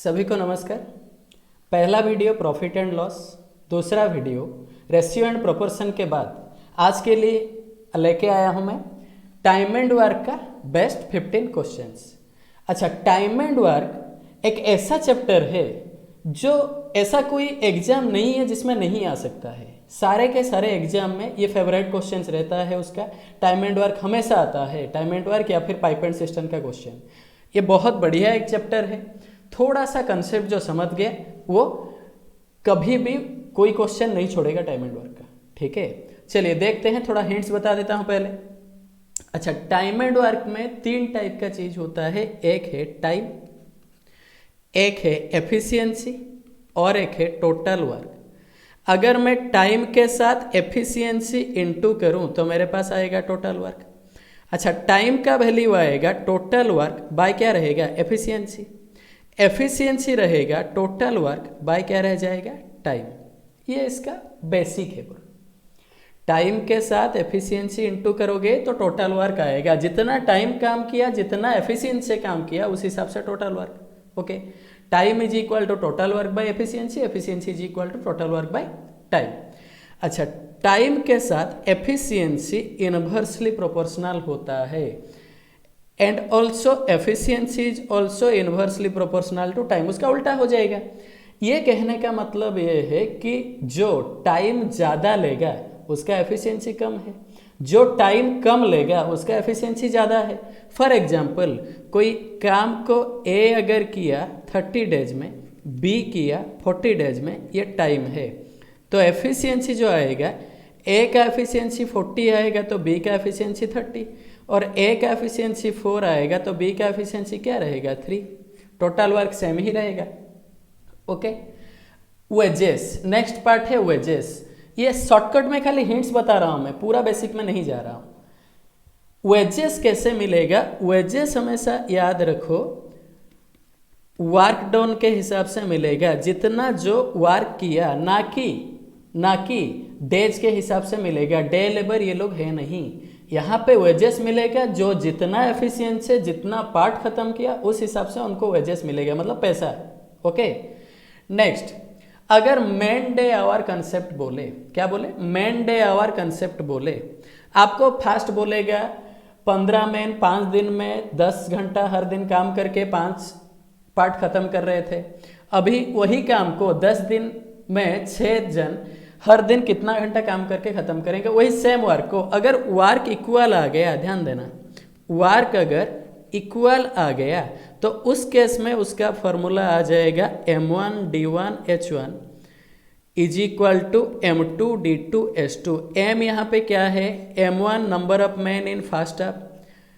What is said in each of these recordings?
सभी को नमस्कार। पहला वीडियो प्रॉफिट एंड लॉस, दूसरा वीडियो रेशियो एंड प्रोपोर्शन के बाद आज के लिए लेके आया हूं मैं टाइम एंड वर्क का बेस्ट 15 क्वेश्चंस। अच्छा, टाइम एंड वर्क एक ऐसा चैप्टर है जो ऐसा कोई एग्जाम नहीं है जिसमें नहीं आ सकता है। सारे के सारे एग्जाम में ये फेवरेट क्वेश्चंस रहता है उसका। टाइम एंड वर्क हमेशा आता है, टाइम एंड वर्क या फिर पाइप एंड सिस्टम का क्वेश्चन। ये बहुत बढ़िया एक चैप्टर है। थोड़ा सा कंसेप्ट जो समझ गया वो कभी भी कोई क्वेश्चन नहीं छोड़ेगा टाइम एंड वर्क का। ठीक है, चलिए देखते हैं। थोड़ा हिंट्स बता देता हूं पहले। अच्छा, टाइम एंड वर्क में 3 टाइप का चीज होता है। एक है टाइम, एक है एफिशिएंसी और एक है टोटल वर्क। अगर मैं टाइम के साथ एफिशिएंसी इनटू करूं तो मेरे पास आएगा टोटल वर्क। अच्छा, टाइम का वैल्यू आएगा टोटल वर्क बाय क्या रहेगा, एफिशिएंसी। एफिशिएंसी रहेगा टोटल वर्क बाय क्या रह जाएगा, टाइम। ये इसका बेसिक है। टाइम के साथ एफिशिएंसी इनटू करोगे तो टोटल वर्क आएगा। जितना टाइम काम किया, जितना एफिशिएंसी से काम किया, उस हिसाब से total work. Okay, time is equal to total work by efficiency, efficiency is equal to total work by time. अच्छा, टाइम के साथ एफिशिएंसी इनवर्सली प्रोपोर्शनल होता है and also efficiency is also inversely proportional to time. उसका उल्टा हो जाएगा। ये कहने का मतलब ये है कि जो टाइम ज़्यादा लेगा उसका एफिशिएंसी कम है, जो टाइम कम लेगा उसका एफिशिएंसी ज़्यादा है। फॉर एग्जाम्पल, कोई काम को ए अगर किया 30 डेज में, बी किया 40 डेज में, ये टाइम है। तो एफिशिएंसी जो आएगा, ए का एफिशिएंसी 40 आएगा तो बी का एफिशिएंसी 30, और ए का एफिशिएंसी 4 आएगा तो बी का एफिशिएंसी क्या रहेगा, 3। टोटल वर्क सेम ही रहेगा। ओके, वेजेस, नेक्स्ट पार्ट है वेजेस। ये शॉर्टकट में खाली हिंट्स बता रहा हूं मैं, पूरा बेसिक में नहीं जा रहा हूं। वेजेस कैसे मिलेगा, वेजेस हमेशा याद रखो वर्क डन के हिसाब से मिलेगा। जितना जो वर्क किया, ना कि डेज के हिसाब से मिलेगा। डे लेबर ये लोग है नहीं। यहाँ पे वेजेस मिलेगा जो जितना एफिशिएंट से जितना पार्ट खत्म किया उस हिसाब से उनको वेजेस मिलेगा, मतलब पैसा। ओके, नेक्स्ट, अगर मैन डे आवर कंसेप्ट बोले, क्या बोले, मैन डे आवर कंसेप्ट बोले, आपको फास्ट बोलेगा 15 मैन 5 दिन में 10 घंटा हर दिन काम करके 5 पार्ट खत्म कर रहे थे। अभी वही काम को 10 दिन में 6 जन हर दिन कितना घंटा काम करके खत्म करेंगे, वही सेम वर्क को। अगर वर्क इक्वल आ गया, ध्यान देना, वर्क अगर इक्वल आ गया तो उस केस में उसका फॉर्मूला आ जाएगा M1 D1 H1 is equal to M2 D2 S2। M यहाँ पे क्या है, M1 number of man in first half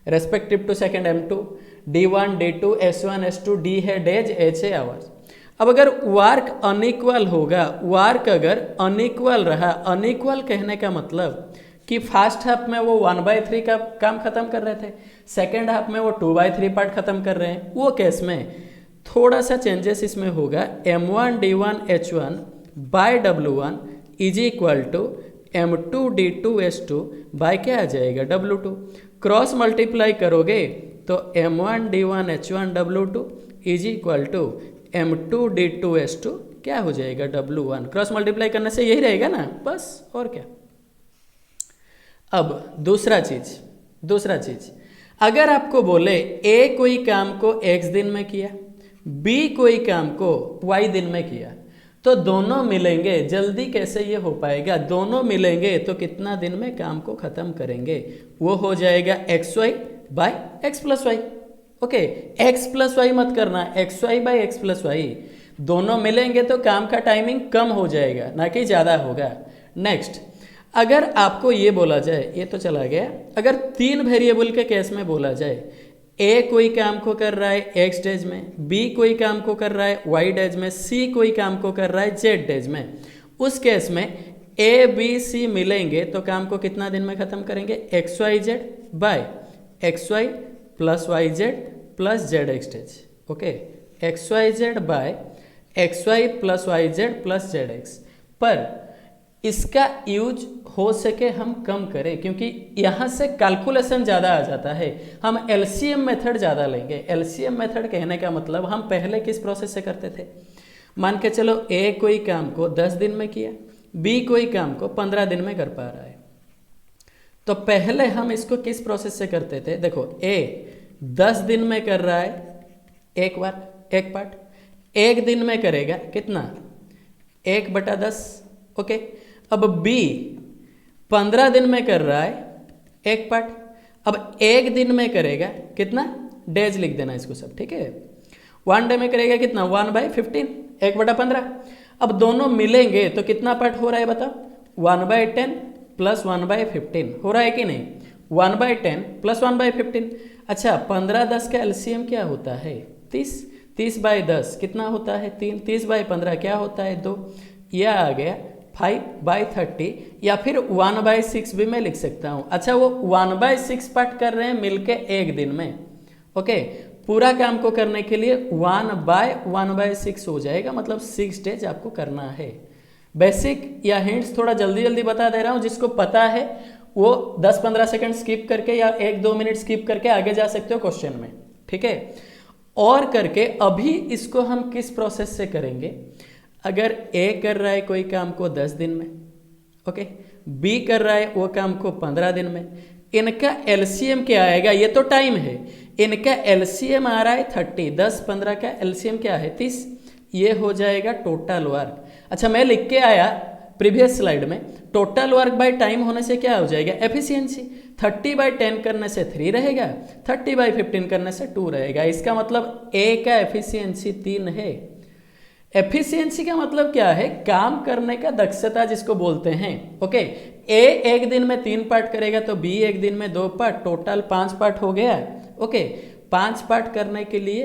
respective to second M2, D1 D2 S1 S2, D है डेज, H है आवर्स। अब अगर वर्क अनइक्वल होगा, work अगर अनइक्वल रहा, अनइक्वल कहने का मतलब कि फर्स्ट हाफ में वो 1/3 का काम खत्म कर रहे थे, सेकेंड हाफ में वो 2/3 पार्ट खत्म कर रहे हैं, वो केस में थोड़ा सा चेंजेस इसमें होगा। M1 D1 H1 by W1 is equal to M2 D2 S2 by क्या आ जाएगा, W2। क्रॉस मल्टीप्लाई करोगे तो M1 D1 H1 W2 is equal to M2 D2 S2 क्या हो जाएगा, W1। क्रॉस मल्टीप्लाई करने से यही रहेगा ना, बस, और क्या। अब दूसरा चीज, अगर आपको बोले A कोई काम को X दिन में किया, B कोई काम को Y दिन में किया, तो दोनों मिलेंगे। जल्दी कैसे ये हो पाएगा, दोनों मिलेंगे तो कितना दिन में काम को खत्म करेंगे, वो हो जाएगा XY by X plus Y. Okay, X plus Y मत करना, XY by X plus Y. दोनों मिलेंगे तो काम का टाइमिंग कम हो जाएगा, ना कि ज़्यादा होगा। नेक्स्ट, अगर आपको ये बोला जाए, ये तो चला गया, अगर 3 वेरिएबल के केस में बोला जाए, A कोई काम को कर रहा है X डेज में, B कोई काम को कर रहा है Y डेज में, C कोई काम को कर रहा है Z डेज में, उस केस में A B C मिलेंगे तो काम को कितना दिन में खत्म करेंगे, XYZ by XY plus YZ plus ZX days. Okay, XYZ by XY plus YZ plus ZX। पर इसका यूज हो सके हम कम करें, क्योंकि यहाँ से कैलकुलेशन ज़्यादा आ जाता है। हम एलसीएम मेथड ज़्यादा लेंगे। एलसीएम मेथड कहने का मतलब हम पहले किस प्रोसेस से करते थे। मान के चलो ए कोई काम को 10 दिन में किया, बी कोई काम को 15 दिन में कर पा रहा है, तो पहले हम इसको किस प्रोसेस से करते थे। देखो ए 10 दिन में कर रहा है एक बार, एक पार्ट, एक दिन में करेगा कितना, 1/10, ओके। अब बी 15 दिन में कर रहा है एक पार्ट, अब एक दिन में करेगा कितना, डेज लिख देना इसको सब, ठीक है। 1 डे में करेगा कितना, 1/15, 1/15। अब दोनों मिलेंगे तो कितना पार्ट हो रहा है बताओ, 1/10 प्लस 1/15 हो रहा है कि नहीं, 1/10 प्लस 1/15। अच्छा 15-10 का एलसीएम क्या होता है, 30, 30/10 कितना होता है 3, 30/15 क्या होता है 2, यह आ गया 5/30, या फिर 1/6 भी मैं लिख सकता हूँ। अच्छा वो 1/6 पार्ट कर रहे हैं मिलके एक दिन में, ओके। पूरा काम को करने के लिए 1/1/6 हो जाएगा, मतलब 6 डेज आपको करना है। बेसिक या हिंट्स थोड़ा जल्दी जल्दी बता दे रहा हूँ, जिसको पता है वो 10-15 सेकंड स्किप करके या 1-2 मिनट स्किप करके आगे जा सकते हो क्वेश्चन में, ठीक है। और करके अभी इसको हम किस प्रोसेस से करेंगे। अगर ए कर रहा है कोई काम को 10 दिन में, ओके, बी कर रहा है वो काम को 15 दिन में, इनका एलसीएम क्या आएगा, ये तो टाइम है, इनका एलसीएम आ रहा है 30, 10-15 का एलसीएम क्या है 30, ये हो जाएगा टोटल वर्क। अच्छा मैं लिख के आया प्रीवियस स्लाइड में, टोटल वर्क बाय टाइम होने से क्या हो जाएगा एफिशिएंसी, 30/10 करने से 3 रहेगा, 30/15 करने से 2 रहेगा। इसका मतलब ए का एफिशिएंसी 3 है। एफिशिएंसी का मतलब क्या है, काम करने का दक्षता जिसको बोलते हैं, ओके। ए एक दिन में 3 पार्ट करेगा तो बी एक दिन में 2 पार्ट, टोटल 5 पार्ट हो गया, ओके। 5 पार्ट करने के लिए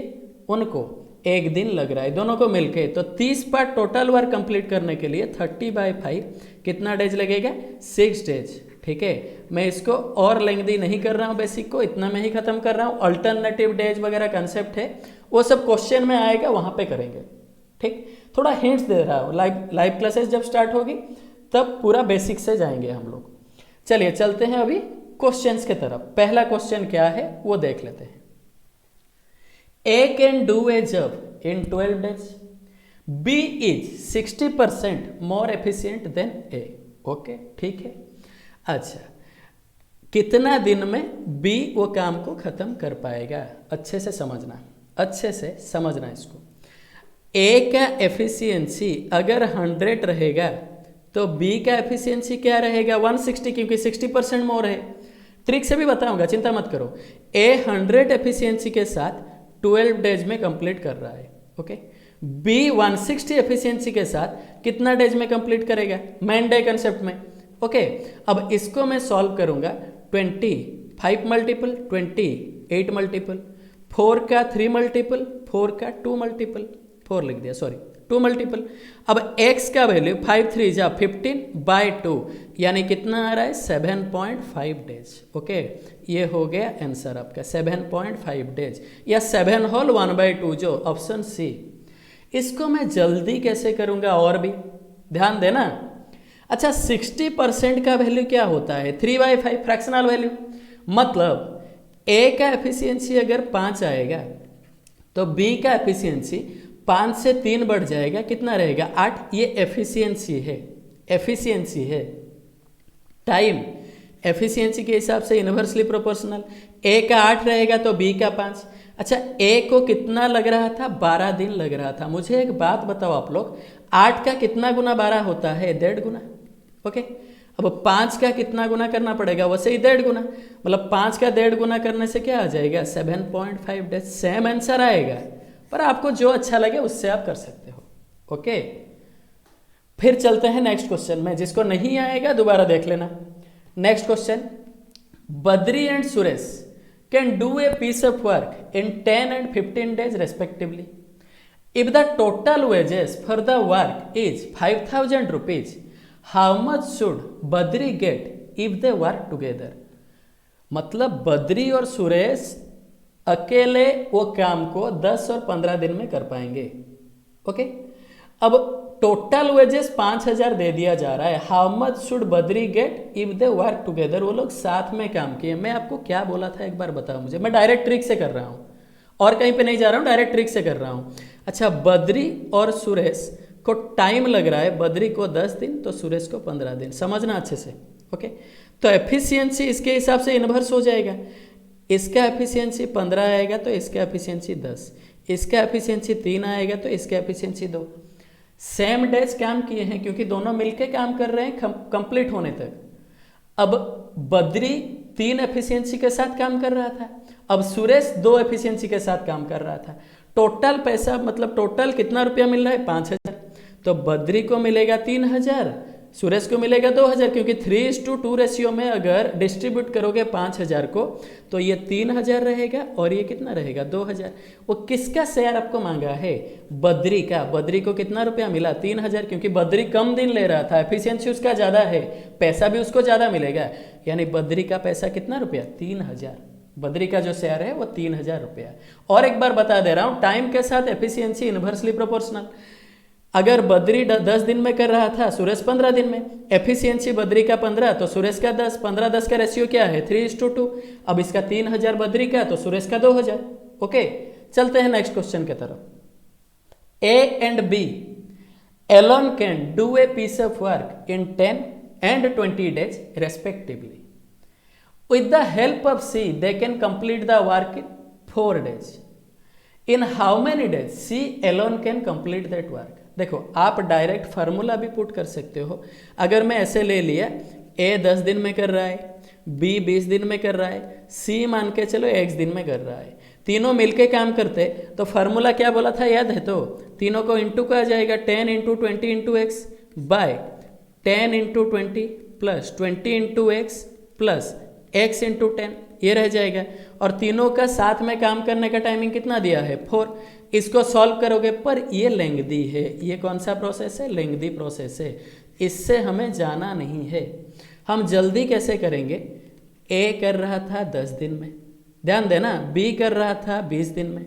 उनको एक दिन लग रहा है दोनों को मिलके, तो 30 पार्ट टोटल वर्क कंप्लीट करने के लिए 30/5 कितना डेज लगेगा, 6 डेज, ठीक है। मैं इसको और लेंथी नहीं कर रहा हूँ, बेसिक को इतना में ही खत्म कर रहा हूँ। अल्टरनेटिव डेज वगैरह कंसेप्ट है वो सब क्वेश्चन में आएगा, वहां पे करेंगे, ठीक। थोड़ा हिंट्स दे रहा हूँ, लाइव क्लासेस जब स्टार्ट होगी तब पूरा बेसिक से जाएंगे हम लोग। चलिए चलते हैं अभी क्वेश्चंस के तरफ। पहला क्वेश्चन क्या है वो देख लेते हैं। A can do a job in 12 days. B is 60% more efficient than A. Okay ठीक है। अच्छा कितना दिन में B वो काम को खत्म कर पाएगा, अच्छे से समझना, अच्छे से समझना इसको। A का एफिशिएंसी अगर 100 रहेगा तो B का एफिशिएंसी क्या रहेगा 160, क्योंकि 60% मोर है। ट्रिक से भी बताऊंगा, चिंता मत करो। A 100 एफिशिएंसी के साथ 12 डेज में कंप्लीट कर रहा है, ओके। बी 160 एफिशिएंसी के साथ कितना डेज में कंप्लीट करेगा, मैन डे कंसेप्ट में, ओके। अब इसको मैं सॉल्व करूंगा, 25 मल्टीपल 20, 8 मल्टीपल, 4 का 3 मल्टीपल, 4 का 2 मल्टीपल, 4 लिख दिया सॉरी, 2 मल्टीपल। अब x का वैल्यू 5 3 जा 15/2, यानी कितना आ रहा है 7.5 डेज, ओके। ये हो गया आंसर आपका 7.5 डेज, या 7 होल 1/2 जो ऑप्शन सी। इसको मैं जल्दी कैसे करूंगा और भी ध्यान देना। अच्छा 60% का वैल्यू क्या होता है 3/5 फ्रैक्शनल वैल्यू, मतलब a का एफिशिएंसी अगर 5 आएगा तो b का एफिशिएंसी 5 से 3 बढ़ जाएगा, कितना रहेगा 8। ये एफिशिएंसी है, एफिशिएंसी है। टाइम एफिशिएंसी के हिसाब से इनवर्सली प्रोपोर्शनल, ए का 8 रहेगा तो बी का 5। अच्छा ए को कितना लग रहा था 12 दिन लग रहा था। मुझे एक बात बताओ आप लोग, 8 का कितना गुना 12 होता है 1.5 गुना, ओके। अब 5 का कितना गुना करना पड़ेगा, वैसे ही 1.5 गुना, मतलब 5 का 1.5 गुना करने से क्या आ जाएगा 7.5 डेज। सेम आंसर आएगा, पर आपको जो अच्छा लगे उससे आप कर सकते हो, ओके। फिर चलते हैं नेक्स्ट क्वेश्चन में, जिसको नहीं आएगा दोबारा देख लेना। Next question, Badri and Suresh can do a piece of work in 10 and 15 days respectively. If the total wages for the work is 5,000 rupees, how much should Badri get if they work together? मतलब बद्री और सुरेश अकेले वो काम को 10 और 15 दिन में कर पाएंगे, ओके। अब टोटल वेजेस 5,000 दे दिया जा रहा है। How much should Badri get if they work together, वो लोग साथ में काम किए। मैं आपको क्या बोला था एक बार बताओ मुझे, मैं डायरेक्ट ट्रिक से कर रहा हूँ और कहीं पे नहीं जा रहा हूँ, डायरेक्ट ट्रिक से कर रहा हूँ। अच्छा, बद्री और सुरेश को टाइम लग रहा है, बद्री को 10 दिन तो सुरेश को 15 दिन, समझना अच्छे से। ओके, तो एफिशिएंसी इसके हिसाब से इन्वर्स हो जाएगा। इसका एफिशिएंसी 15 आएगा तो इसका एफिशिएंसी 10, इसका एफिशिएंसी 3 आएगा तो इसका एफिशिएंसी 2। सेम डेज काम किए हैं क्योंकि दोनों मिलके काम कर रहे हैं कंप्लीट होने तक। अब बद्री 3 एफिशिएंसी के साथ काम कर रहा था, अब सुरेश 2 एफिशिएंसी के साथ काम कर रहा था। टोटल पैसा मतलब टोटल कितना रुपया मिल रहा है, 5,000। तो बद्री को मिलेगा 3,000, सुरेश को मिलेगा 2,000, क्योंकि 3:2 रेशियो में अगर डिस्ट्रीब्यूट करोगे 5,000 को तो ये 3,000 रहेगा और ये कितना रहेगा, 2,000। वो किसका शेयर आपको मांगा है, बद्री का। बद्री को कितना रुपया मिला, 3,000, क्योंकि बद्री कम दिन ले रहा था, एफिशिएंसी उसका ज़्यादा है, पैसा भी उसको ज़्यादा मिलेगा। यानी बद्री का पैसा कितना रुपया, 3,000। बद्री का जो शेयर है वो 3,000 रुपया। और एक बार बता दे रहा हूँ, टाइम के साथ एफिशिएंसी इन्वर्सली प्रोपोर्शनल। अगर बद्री 10 दिन में कर रहा था, सुरेश 15 दिन में, एफिशिएंसी बद्री का 15 तो सुरेश का 10, 15-10 का रेशियो क्या है, 3:2। अब इसका 3,000 बद्री का तो सुरेश का 2,000। ओके, चलते हैं नेक्स्ट क्वेश्चन की तरफ। A and B alone can do a piece of work in 10 and 20 days respectively. With the help of C, they can complete the work in 4 days. In how many days C alone can complete that work? देखो, आप direct formula भी put कर सकते हो। अगर मैं ऐसे ले लिया, A 10 दिन में कर रहा है, B 20 दिन में कर रहा है, C मान के चलो X दिन में कर रहा है, तीनों मिलके काम करते तो फार्मूला क्या बोला था याद है? तो तीनों को इंटू का जाएगा 10 × 20 × x by 10 × 20 plus 20 × x plus x × 10, ये रह जाएगा। और तीनों का साथ में काम करने का टाइमिंग कितना दिया है, 4। इसको सॉल्व करोगे, पर ये लेंथी है। ये कौन सा प्रोसेस है, लेंथी प्रोसेस है, इससे हमें जाना नहीं है। हम जल्दी कैसे करेंगे, A कर रहा था 10 दिन में, ध्यान देना, B कर रहा था 20 दिन में।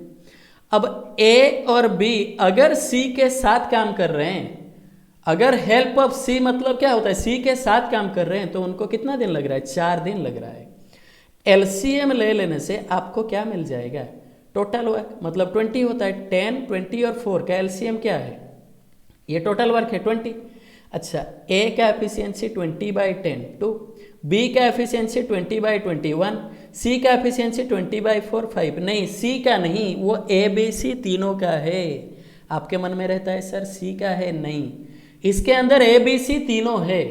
अब A और B अगर C के साथ काम कर रहे हैं, अगर हेल्प ऑफ सी मतलब क्या होता है, सी के साथ काम कर रहे हैं, तो उनको कितना दिन लग रहा है, 4 दिन लग रहा है। एलसीएम ले लेने से आपको क्या मिल जाएगा, टोटल वर्क मतलब 20 होता है। 10, 20 और 4 का एलसीएम क्या है, ये टोटल वर्क है 20। अच्छा, ए का एफिशिएंसी 20/10 2, बी का एफिशिएंसी 20/21, सी का एफिशिएंसी 20/4 5। नहीं, सी का नहीं, वो ए बी सी तीनों का है। आपके मन में रहता है सर सी का है, नहीं, इसके अंदर ए बी सी तीनों है।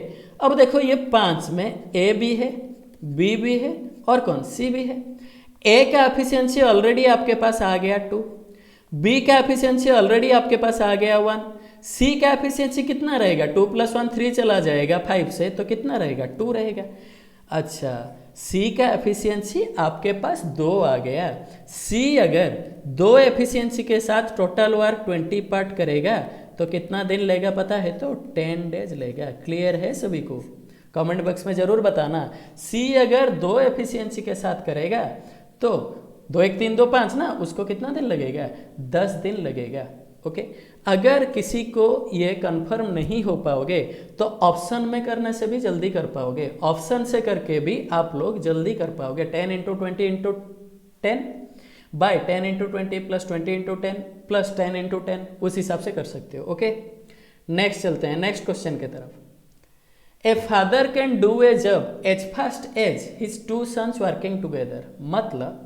अब देखो, ये 5 में ए भी है, बी भी है और कौन, सी भी है। ए का एफिशिएंसी ऑलरेडी आपके पास आ गया 2, बी का एफिशिएंसी ऑलरेडी आपके पास आ गया 1, सी का एफिशिएंसी कितना रहेगा, 2 + 1 3 चला जाएगा 5 से, तो कितना रहेगा, 2 रहेगा। अच्छा, सी का एफिशिएंसी आपके पास 2 आ गया। सी अगर 2 एफिशिएंसी के साथ टोटल वर्क 20 पार्ट करेगा तो कितना दिन लेगा पता है, तो 10 डेज लेगा। क्लियर है सभी को, कमेंट बॉक्स में जरूर बताना। सी अगर 2 एफिशिएंसी के साथ करेगा तो 2 1 3 2 5 ना, उसको कितना दिन लगेगा, 10 दिन लगेगा। ओके, अगर किसी को ये कंफर्म नहीं हो पाओगे तो ऑप्शन में करने से भी जल्दी कर पाओगे, ऑप्शन से करके भी आप लोग जल्दी कर पाओगे। 10 × 20 × 10 बाय 10 × 20 प्लस 20 × 10 प्लस 10 × 10, उस हिसाब से कर सकते हो। ओके, नेक्स्ट चलते हैं नेक्स्ट क्वेश्चन की तरफ। A father can do a job as fast as his 2 sons working together, मतलब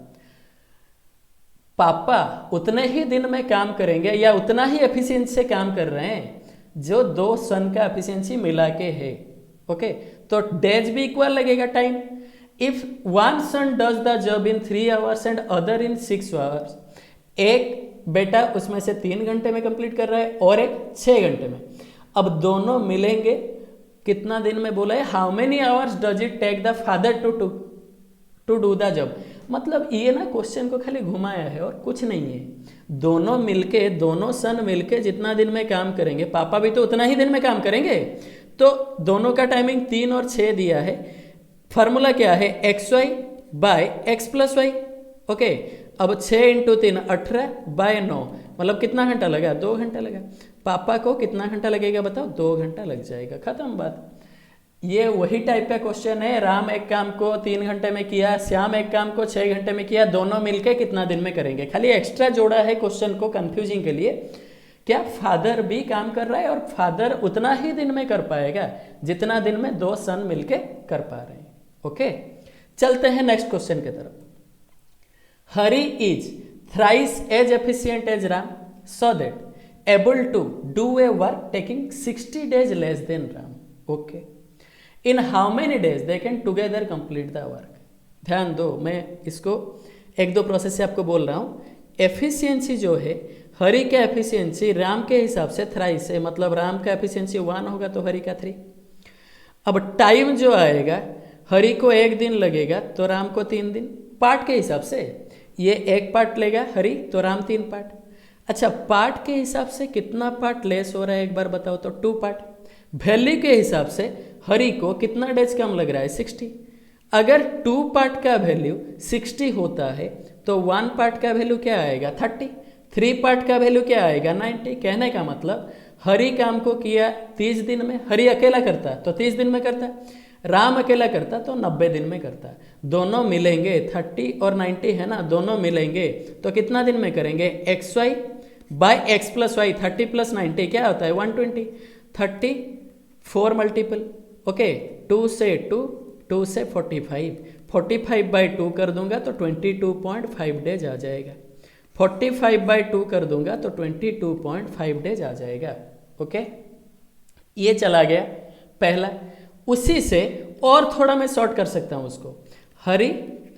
पापा उतने ही दिन में काम करेंगे या उतना ही एफिशिएंसी से काम कर रहे हैं जो 2 सन का एफिशिएंसी मिला के है। ओके, तो डेज भी इक्वल लगेगा time. If one son does the job in 3 hours and other in 6 hours, एक बेटा उसमें से 3 घंटे में कंप्लीट कर रहा है और एक 6 घंटे में। अब दोनों मिलेंगे कितना दिन में बोला है, how many hours does it take the father to do the job. मतलब ये ना क्वेश्चन को खाली घुमाया है और कुछ नहीं है। दोनों मिलके, दोनों सन मिलके जितना दिन में काम करेंगे, पापा भी तो उतना ही दिन में काम करेंगे, तो दोनों का टाइमिंग 3 और 6 दिया है। फार्मूला क्या है, xy by x + y। Okay, अब 6 × 3 18 बाय 9, मतलब कितना घंटा लगा, 2 घंटा लगा। पापा को कितना घंटा लगेगा बताओ, 2 घंटा लग जाएगा, खत्म बात। ये वही टाइप का क्वेश्चन है, राम एक काम को 3 घंटे में किया, श्याम एक काम को 6 घंटे में किया, दोनों मिलके कितना दिन में करेंगे। खाली एक्स्ट्रा जोड़ा है क्वेश्चन को कंफ्यूजिंग के लिए, क्या फादर भी काम कर रहा है और फादर उतना ही दिन में कर पाएगा जितना दिन में 2 सन मिलके कर पा रहे हैं। ओके, चलते हैं नेक्स्ट क्वेश्चन की तरफ। Hari is thrice as efficient as Ram so that able to do a work taking 60 days less than Ram. Okay, in how many days they can together complete the work. ध्यान दो, मैं इसको 1-2 प्रोसेस से आपको बोल रहा हूँ। एफिशिएंसी जो है, हरि का एफिशिएंसी राम के हिसाब से थ्राइस है, मतलब राम का एफिशिएंसी 1 होगा तो हरि का 3। अब टाइम जो आएगा, हरि को 1 दिन लगेगा तो राम को 3 दिन। पार्ट के हिसाब से ये 1 पार्ट लेगा हरि तो राम 3 पार्ट। अच्छा, पार्ट के हिसाब से कितना पार्ट लेस हो रहा है एक बार बताओ तो 2 पार्ट। वैल्यू के हिसाब से हरि को कितना डेज कम लग रहा है, 60। अगर 2 पार्ट का वैल्यू 60 होता है तो 1 पार्ट का वैल्यू क्या आएगा, 30। 3 पार्ट का वैल्यू क्या आएगा, 90। कहने का मतलब हरि काम को किया 30 दिन में, हरि अकेला करता तो 30 दिन में करता, राम अकेला करता तो 90 दिन में करता। दोनों मिलेंगे, 30 और 90 है ना, दोनों मिलेंगे तो कितना दिन में करेंगे, XY by X plus Y. 30 + 90 क्या होता है, 120। 34 मल्टीपल, ओके, 2 से 2, 2 से 45, 45/2 कर दूंगा तो 22.5 डेज आ जाएगा। 45/2 कर दूंगा तो 22.5 डेज आ जाएगा। ओके, ये चला गया पहला। उसी से और थोड़ा मैं शॉर्ट कर सकता हूं उसको, हरि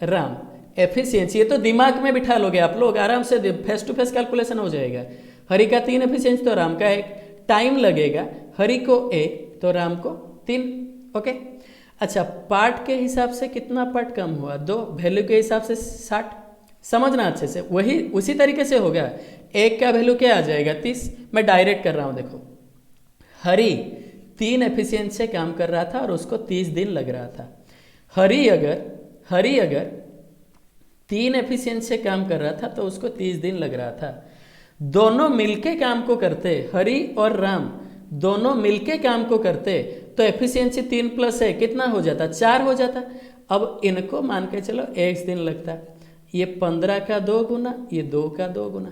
राम एफिशिएंसी। ये तो दिमाग में बिठा लोगे आप लोग आराम से, फेस टू फेस कैलकुलेशन हो जाएगा। हरि का 3 एफिशिएंसी तो राम का 1। टाइम लगेगा, हरि को 1 तो राम को 3। ओके, अच्छा, पार्ट के हिसाब से कितना पार्ट कम हुआ, 2। वैल्यू के हिसाब से 60। समझना अच्छे से, वही उसी तरीके से होगा। 1 का वैल्यू क्या आ जाएगा, 30। मैं डायरेक्ट कर रहा हूं, देखो, हरि 3 एफिशिएंसी से काम कर रहा था और उसको 30 दिन लग रहा था। हरि अगर 3 एफिशिएंसी से काम कर रहा था तो उसको 30 दिन लग रहा था। दोनों मिलके काम को करते, हरि और राम दोनों मिलके काम को करते तो एफिशिएंसी 3 + 1 कितना हो जाता, 4 हो जाता। अब इनको मान के चलो x दिन लगता। ये 15 का 2 गुना, ये 2 का 2 गुना।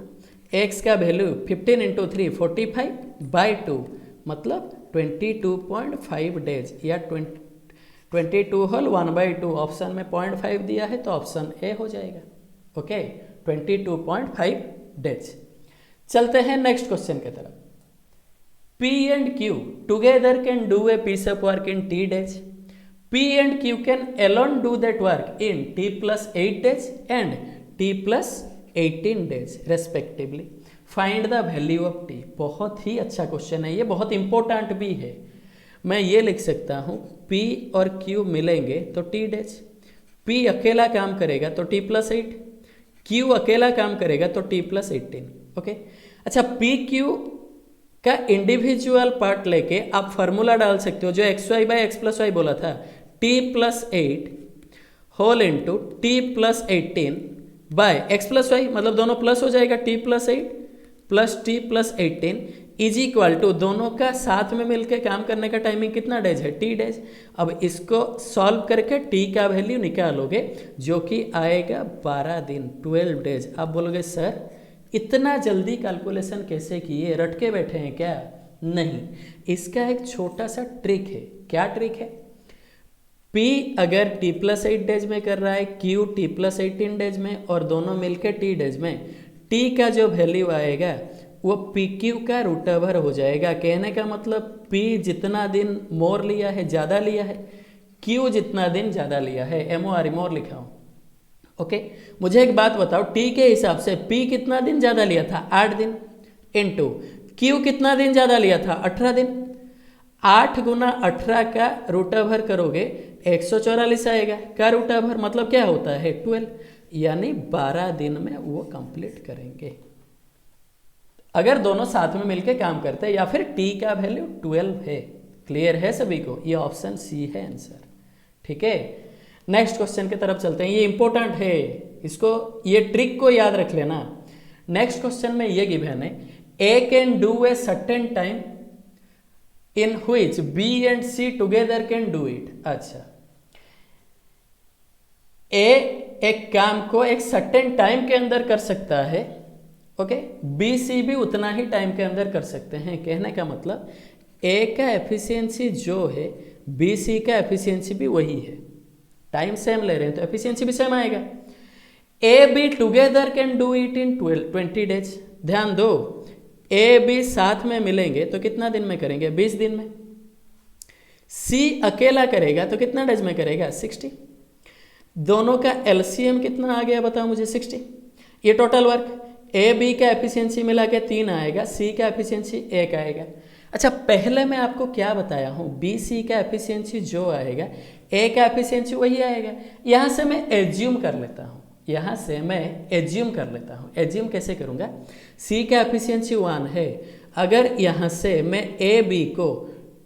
x का वैल्यू 15 × 3 45/2 मतलब 22.5 डेज, या 22 होल 1/2। ऑप्शन में 0.5 दिया है तो ऑप्शन ए हो जाएगा। Okay, 22.5 days. चलते हैं नेक्स्ट क्वेश्चन की तरफ। P and Q together can do a piece of work in T days. P and Q can alone do that work in T + 8 days and T + 18 days respectively. Find the value of T. बहुत ही अच्छा question है ये, बहुत important भी है। मैं ये लिख सकता हूँ, P और Q मिलेंगे तो T डेज। P अकेला काम करेगा तो T + 8, Q अकेला काम करेगा तो T + 18। ओके, अच्छा, P Q का इंडिविजुअल पार्ट लेके आप फार्मूला डाल सकते हो, जो XY/X + Y बोला था, T + 8 whole into T + 18 by X + Y, मतलब दोनों प्लस हो जाएगा, T + 8 + T + 18 is equal to, दोनों का साथ में मिलकर काम करने का टाइमिंग कितना डेज है, T डेज। अब इसको सॉल्व करके T का वैल्यू निकालोगे जो कि आएगा 12 दिन, 12 डेज। आप बोलोगे सर इतना जल्दी कैलकुलेशन कैसे किए, रटके बैठे हैं क्या? नहीं, इसका एक छोटा सा ट्रिक है। क्या ट्रिक है? P अगर T + 8 डेज में कर रहा है, Q T + 18 डेज में, और दोनों मिलकर T डेज में, T का जो वैल्यू आएगा वो PQ का √/, हो जाएगा। कहने का मतलब P जितना दिन मोर लिया है, ज़्यादा लिया है, Q जितना दिन ज़्यादा लिया है, MOR मोर लिखा हूँ। ओके, मुझे एक बात बताओ, T के हिसाब से P कितना दिन ज़्यादा लिया था, 8 दिन, इंटू Q कितना दिन ज़्यादा लिया था, 18 दिन। 8 × 18 का √/, करोगे 144 आएगा। का √/, मतलब क्या होता है, 12, यानी 12 दिन में वो कंप्लीट करेंगे अगर दोनों साथ में मिलकर काम करते हैं, या फिर T का वैल्यू 12 है। क्लियर है सभी को? ये ऑप्शन सी है आंसर। ठीक है, नेक्स्ट क्वेश्चन की तरफ चलते हैं। ये इंपॉर्टेंट है, इसको, ये ट्रिक को याद रख लेना। नेक्स्ट क्वेश्चन में ये गिवन है, A can do a certain time in which B and C together can do it. अच्छा, ए एक काम को एक सर्टेन टाइम के अंदर कर सकता है, ओके, बी सी भी उतना ही टाइम के अंदर कर सकते हैं। कहने का मतलब ए का एफिशिएंसी जो है बी सी का एफिशिएंसी भी वही है, टाइम सेम ले रहे हैं तो एफिशिएंसी भी सेम आएगा। A be together can do it in 20 days. ध्यान दो, ए बी साथ में मिलेंगे तो कितना दिन में करेंगे? 20 दिन में। सी अकेला करेगा तो कितना डेज में करेगा? 60। दोनों का एलसीएम कितना आ गया बताओ मुझे? 60। ये टोटल वर्क ए बी का एफिशिएंसी मिला के 3 आएगा, सी का एफिशिएंसी 1 आएगा। अच्छा, पहले मैं आपको क्या बताया हूँ, बी सी का एफिशिएंसी जो आएगा ए का एफिशिएंसी वही आएगा। यहाँ से मैं एज्यूम कर लेता हूँ, यहाँ से मैं एज्यूम कर लेता हूँ। एज्यूम कैसे करूँगा? सी का एफिशिएंसी 1 है, अगर यहाँ से मैं ए बी को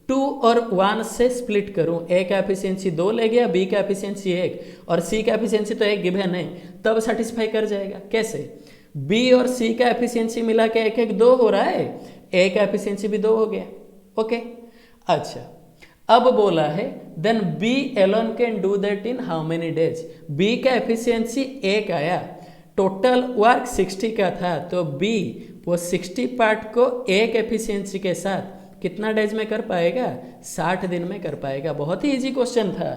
2 और 1 से स्प्लिट करूँ, ए का एफिशिएंसी 2 ले गया, बी का एफिशिएंसी 1 और सी का एफिशिएंसी तो 1 गिवन है, तब सेटिस्फाई कर जाएगा। कैसे? बी और सी का एफिशिएंसी मिला के 1 2 हो रहा है, ए का एफिशिएंसी भी 2 हो गया, ओके। अच्छा, अब बोला है then B alone can do that in how many days. B का एफिशिएंसी 1 आया, टोटल वर्क 60 का था, तो बी वो 60 पार्ट को एक एफिशिएंसी के साथ कितना डेज में कर पाएगा? 60 दिन में कर पाएगा। बहुत ही इजी क्वेश्चन था,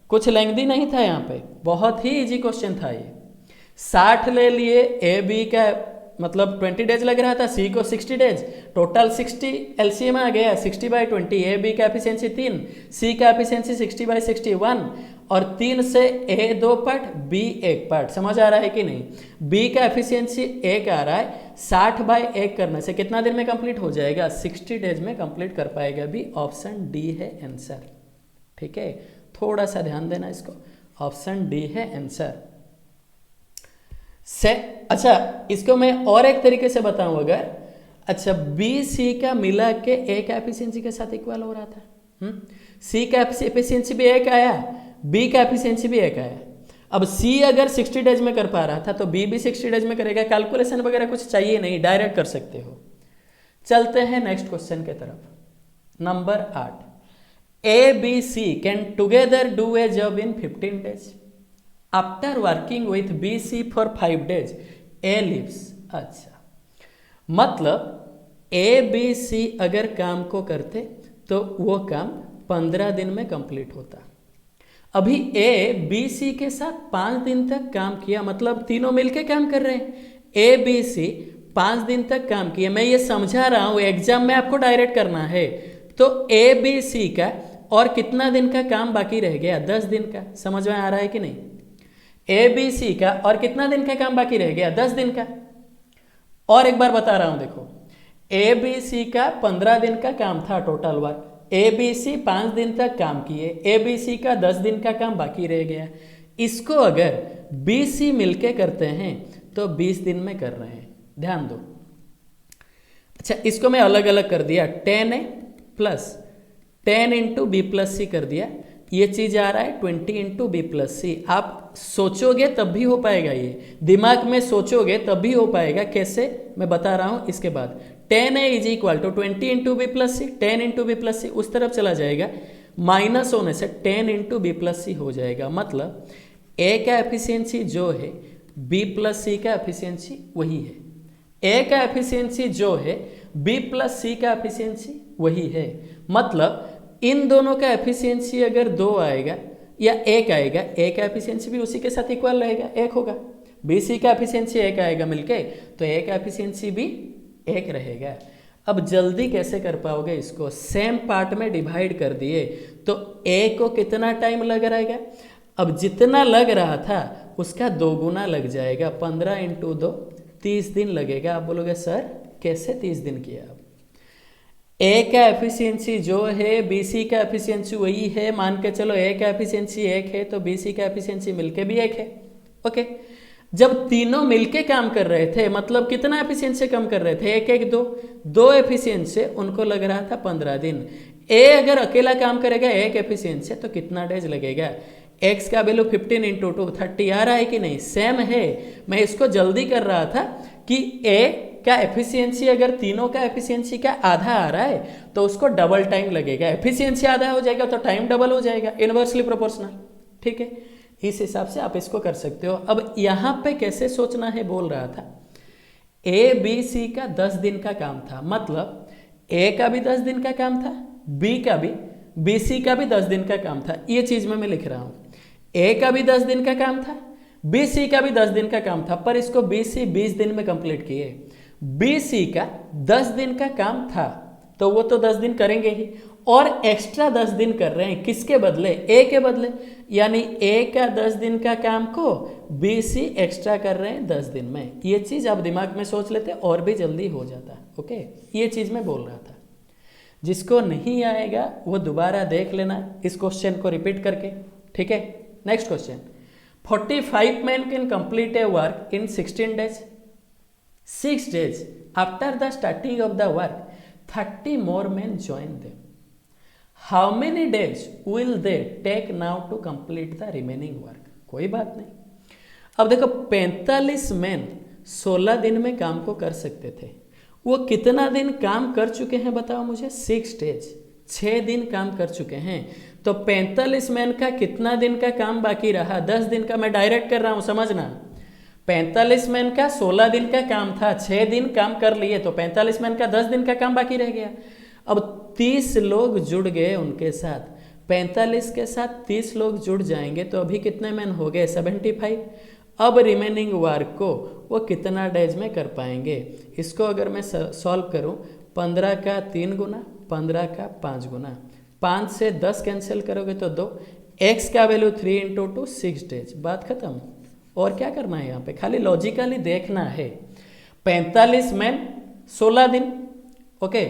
कुछ लेंथी नहीं था यहाँ पे, बहुत ही इजी क्वेश्चन था ये। 60 ले लिए, ए बी का मतलब 20 डेज लग रहा था, सी को 60 डेज, टोटल 60 एलसीएम आ गया, 60/20। ए बी का एफिशिएंसी 3, सी का एफिशिएंसी 60/61 और 3 से ए 2 पार्ट, बी 1 पार्ट। समझ आ रहा है कि नहीं? बी का एफिशिएंसी 1 आ रहा है, 60/1 करने से कितना दिन में कंप्लीट हो जाएगा? 60 डेज में कंप्लीट कर पाएगा बी। ऑप्शन डी है आंसर, ठीक है, थोड़ा सा ध्यान देना इसको, ऑप्शन डी है आंसर से। अच्छा, इसको मैं और एक तरीके से बताऊं अगर, अच्छा बी सी का मिला के ए का एफिशिएंसी के साथ इक्वल हो रहा था, सी का एफिशिएंसी भी 1 आया, बी का एफिशिएंसी भी 1 आया। अब सी अगर 60 डेज में कर पा रहा था तो बी भी 60 डेज में करेगा। कैलकुलेशन वगैरह कुछ चाहिए नहीं, डायरेक्ट कर सकते हो। चलते हैं नेक्स्ट क्वेश्चन के तरफ। Number 8, A B C can together do a job in 15 days after working with B C for 5 days, A leaves. अच्छा, मतलब ए बी सी अगर काम को करते तो वो काम 15 दिन में कंप्लीट होता। अभी ए बी सी के साथ 5 दिन तक काम किया, मतलब तीनों मिलके काम कर रहे हैं। ए बी सी 5 दिन तक काम किया, मैं ये समझा रहा हूँ, एग्जाम में आपको डायरेक्ट करना है। तो ए बी सी का और कितना दिन का काम बाकी रह गया? 10 दिन का। समझ में आ रहा है कि नहीं? ए बी सी का और कितना दिन का काम बाकी रह गया? 10 दिन का। और एक बार बता रहा हूं, देखो, ए बी सी का 15 दिन का काम था total work, A B C 5 दिन तक काम किए, ए बी सी का 10 दिन का काम बाकी रह गया। इसको अगर बी सी मिलके करते हैं तो 20 दिन में कर रहे हैं, ध्यान दो। अच्छा, इसको मैं अलग अलग कर दिया, 10A plus 10 into B plus C कर दिया, ये चीज आ रहा है 20 इंटू बी प्लस सी। आप सोचोगे तब भी हो पाएगा, ये दिमाग में सोचोगे तब भी हो पाएगा। कैसे, मैं बता रहा हूं इसके बाद। 10A is equal to 20 into B plus C, 10 into B plus C उस तरफ चला जाएगा, माइनस होने से 10 इंटू बी प्लस सी हो जाएगा। मतलब ए का एफिशिएंसी जो है बी प्लस सी का एफिशिएंसी वही है, ए का एफिशिएंसी जो है बी प्लस सी का एफिशिएंसी वही है। मतलब इन दोनों का एफिशिएंसी अगर 2 आएगा या 1 आएगा, ए का एफिशिएंसी भी उसी के साथ इक्वल रहेगा, 1 होगा। बी सी का एफिशिएंसी 1 आएगा मिलके, तो ए का एफिशिएंसी भी 1 रहेगा। अब जल्दी कैसे कर पाओगे इसको? सेम पार्ट में डिवाइड कर दिए तो ए को कितना टाइम लग रहेगा? अब जितना लग रहा था उसका 2 गुना लग जाएगा, 15 इंटू 2 30 दिन लगेगा। आप बोलोगे सर कैसे 30 दिन किया? अब ए का एफिशिएंसी जो है बी सी का एफिशिएंसी वही है, मान के चलो ए का एफिशिएंसी 1 है तो बी सी का एफिशिएंसी मिलके भी 1 है, ओके। जब तीनों मिलके काम कर रहे थे, मतलब कितना एफिशिएंसी कम कर रहे थे? 1 1 2 एफिशिएंसी, उनको लग रहा था 15 दिन। ए अगर अकेला काम करेगा 1 एफिशिएंसी तो कितना डेज लगेगा? एक्स का वैल्यू 15 इंटू 2 30 आ रहा है कि नहीं? सेम है। मैं इसको जल्दी कर रहा था कि ए क्या एफिशिएंसी, अगर तीनों का एफिशिएंसी का आधा आ रहा है तो उसको डबल टाइम लगेगा, एफिशिएंसी आधा हो जाएगा तो टाइम डबल हो जाएगा, इनवर्सली प्रोपोर्शनल। ठीक है, इस हिसाब से आप इसको कर सकते हो। अब यहाँ पे कैसे सोचना है बोल रहा था, ए बी सी का 10 दिन का काम था, मतलब ए का भी 10 दिन का काम था, बी का भी, बी सी का भी 10 दिन का काम था। ये चीज में मैं लिख रहा हूँ, ए का भी 10 दिन का काम था, बी सी का भी 10 दिन का काम था, पर इसको बी सी 20 दिन में कंप्लीट किए। बी सी का 10 दिन का काम था तो वो तो 10 दिन करेंगे ही, और एक्स्ट्रा 10 दिन कर रहे हैं किसके बदले, ए के बदले, यानी ए का 10 दिन का काम को बी सी एक्स्ट्रा कर रहे हैं 10 दिन में। ये चीज आप दिमाग में सोच लेते और भी जल्दी हो जाता। ओके, ये चीज मैं बोल रहा था। जिसको नहीं आएगा वो दोबारा देख लेना इस क्वेश्चन को रिपीट करके। ठीक है, next question, 45 men can complete a work in 16 days. 6 days after the starting of the work, 30 more men join them. How many days will they take now to complete the remaining work? कोई बात नहीं। अब देखो 45 man 16 दिन में काम को कर सकते थे, वो कितना दिन काम कर चुके हैं बताओ मुझे, 6 days, 6 दिन काम कर चुके हैं। तो 45 मैन का कितना दिन का काम बाकी रहा, 10 दिन का। मैं डायरेक्ट कर रहा हूं, समझना। 45 मैन का 16 दिन का काम था, 6 दिन काम कर लिए, तो 45 मैन का 10 दिन का काम बाकी रह गया। अब 30 लोग जुड़ गए उनके साथ, 45 के साथ 30 लोग जुड़ जाएंगे तो अभी कितने मैन हो गए, 75। अब रिमेनिंग वर्क को वो कितना डेज में कर पाएंगे, इसको अगर मैं सॉल्व करूं, 15 का 3 गुना, 15 का 5 गुना, 5 से 10 कैंसिल करोगे तो 2, x का वैल्यू 3 × 2 6 डेज, बात खत्म। और क्या करना है यहाँ पे, खाली लॉजिकली देखना है। 45 मैन 16 दिन, ओके,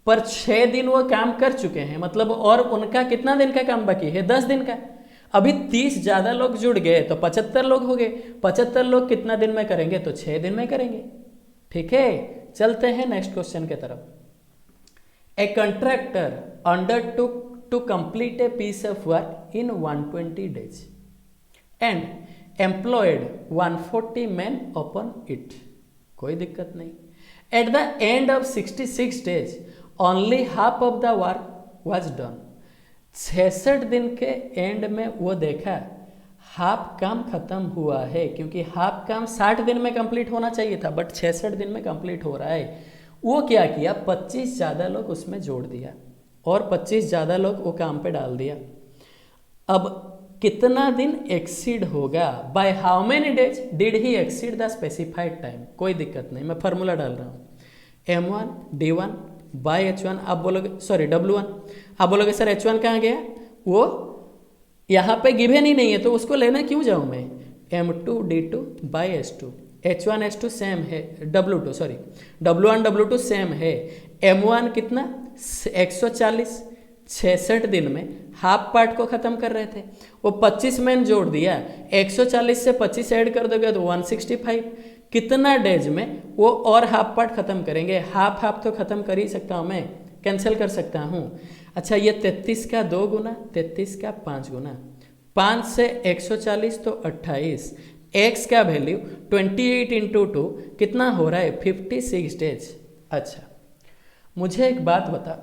पर 6 दिन वो काम कर चुके हैं, मतलब और उनका कितना दिन का काम बाकी है, 10 दिन का। अभी 30 ज्यादा लोग जुड़ गए तो 75 लोग हो गए, 75 लोग कितना दिन में करेंगे, तो 6 दिन में करेंगे। ठीक है, चलते हैं नेक्स्ट क्वेश्चन के तरफ। A contractor undertook to complete a piece of work in 120 days and employed 140 men upon it. कोई दिक्कत नहीं। At the end of 66 days, only half of the work was done. 66 दिन के एंड में वो देखा हाफ काम खत्म हुआ है, क्योंकि हाफ काम 60 दिन में कंप्लीट होना चाहिए था, बट 66 दिन में कंप्लीट हो रहा है। वो क्या किया, 25 ज़्यादा लोग उसमें जोड़ दिया और 25 ज़्यादा लोग वो काम पे डाल दिया। अब कितना दिन एक्सीड होगा, by how many days did he exceed the specified time. कोई दिक्कत नहीं, मैं फार्मूला डाल रहा हूँ, M1 D1 बाय H1। आप बोलोगे सॉरी W1, आप बोलोगे सर H1 कहाँ गया, वो यहाँ पे गिवन ही नहीं है तो उसको लेना क्यों जाऊँ मैं, M2 D2 bye H2। H1 H2 same है, W2 sorry W1 W2 same है। M1 कितना 140, 66 दिन में हाफ पार्ट को खत्म कर रहे थे, वो 25 मैन जोड़ दिया, 140 से 25 ऐड कर दोगे तो 165। कितना डेज में वो और हाफ पार्ट खत्म करेंगे, हाफ हाफ तो खत्म कर ही सकता हूँ मैं, कैंसिल कर सकता हूँ। अच्छा, ये 33 का 2 गुना, 33 का 5 गुना, 5 से 140 तो 28, x का वैल्यू 28 × 2 कितना हो रहा है, 56 डेज। अच्छा, मुझे एक बात बता,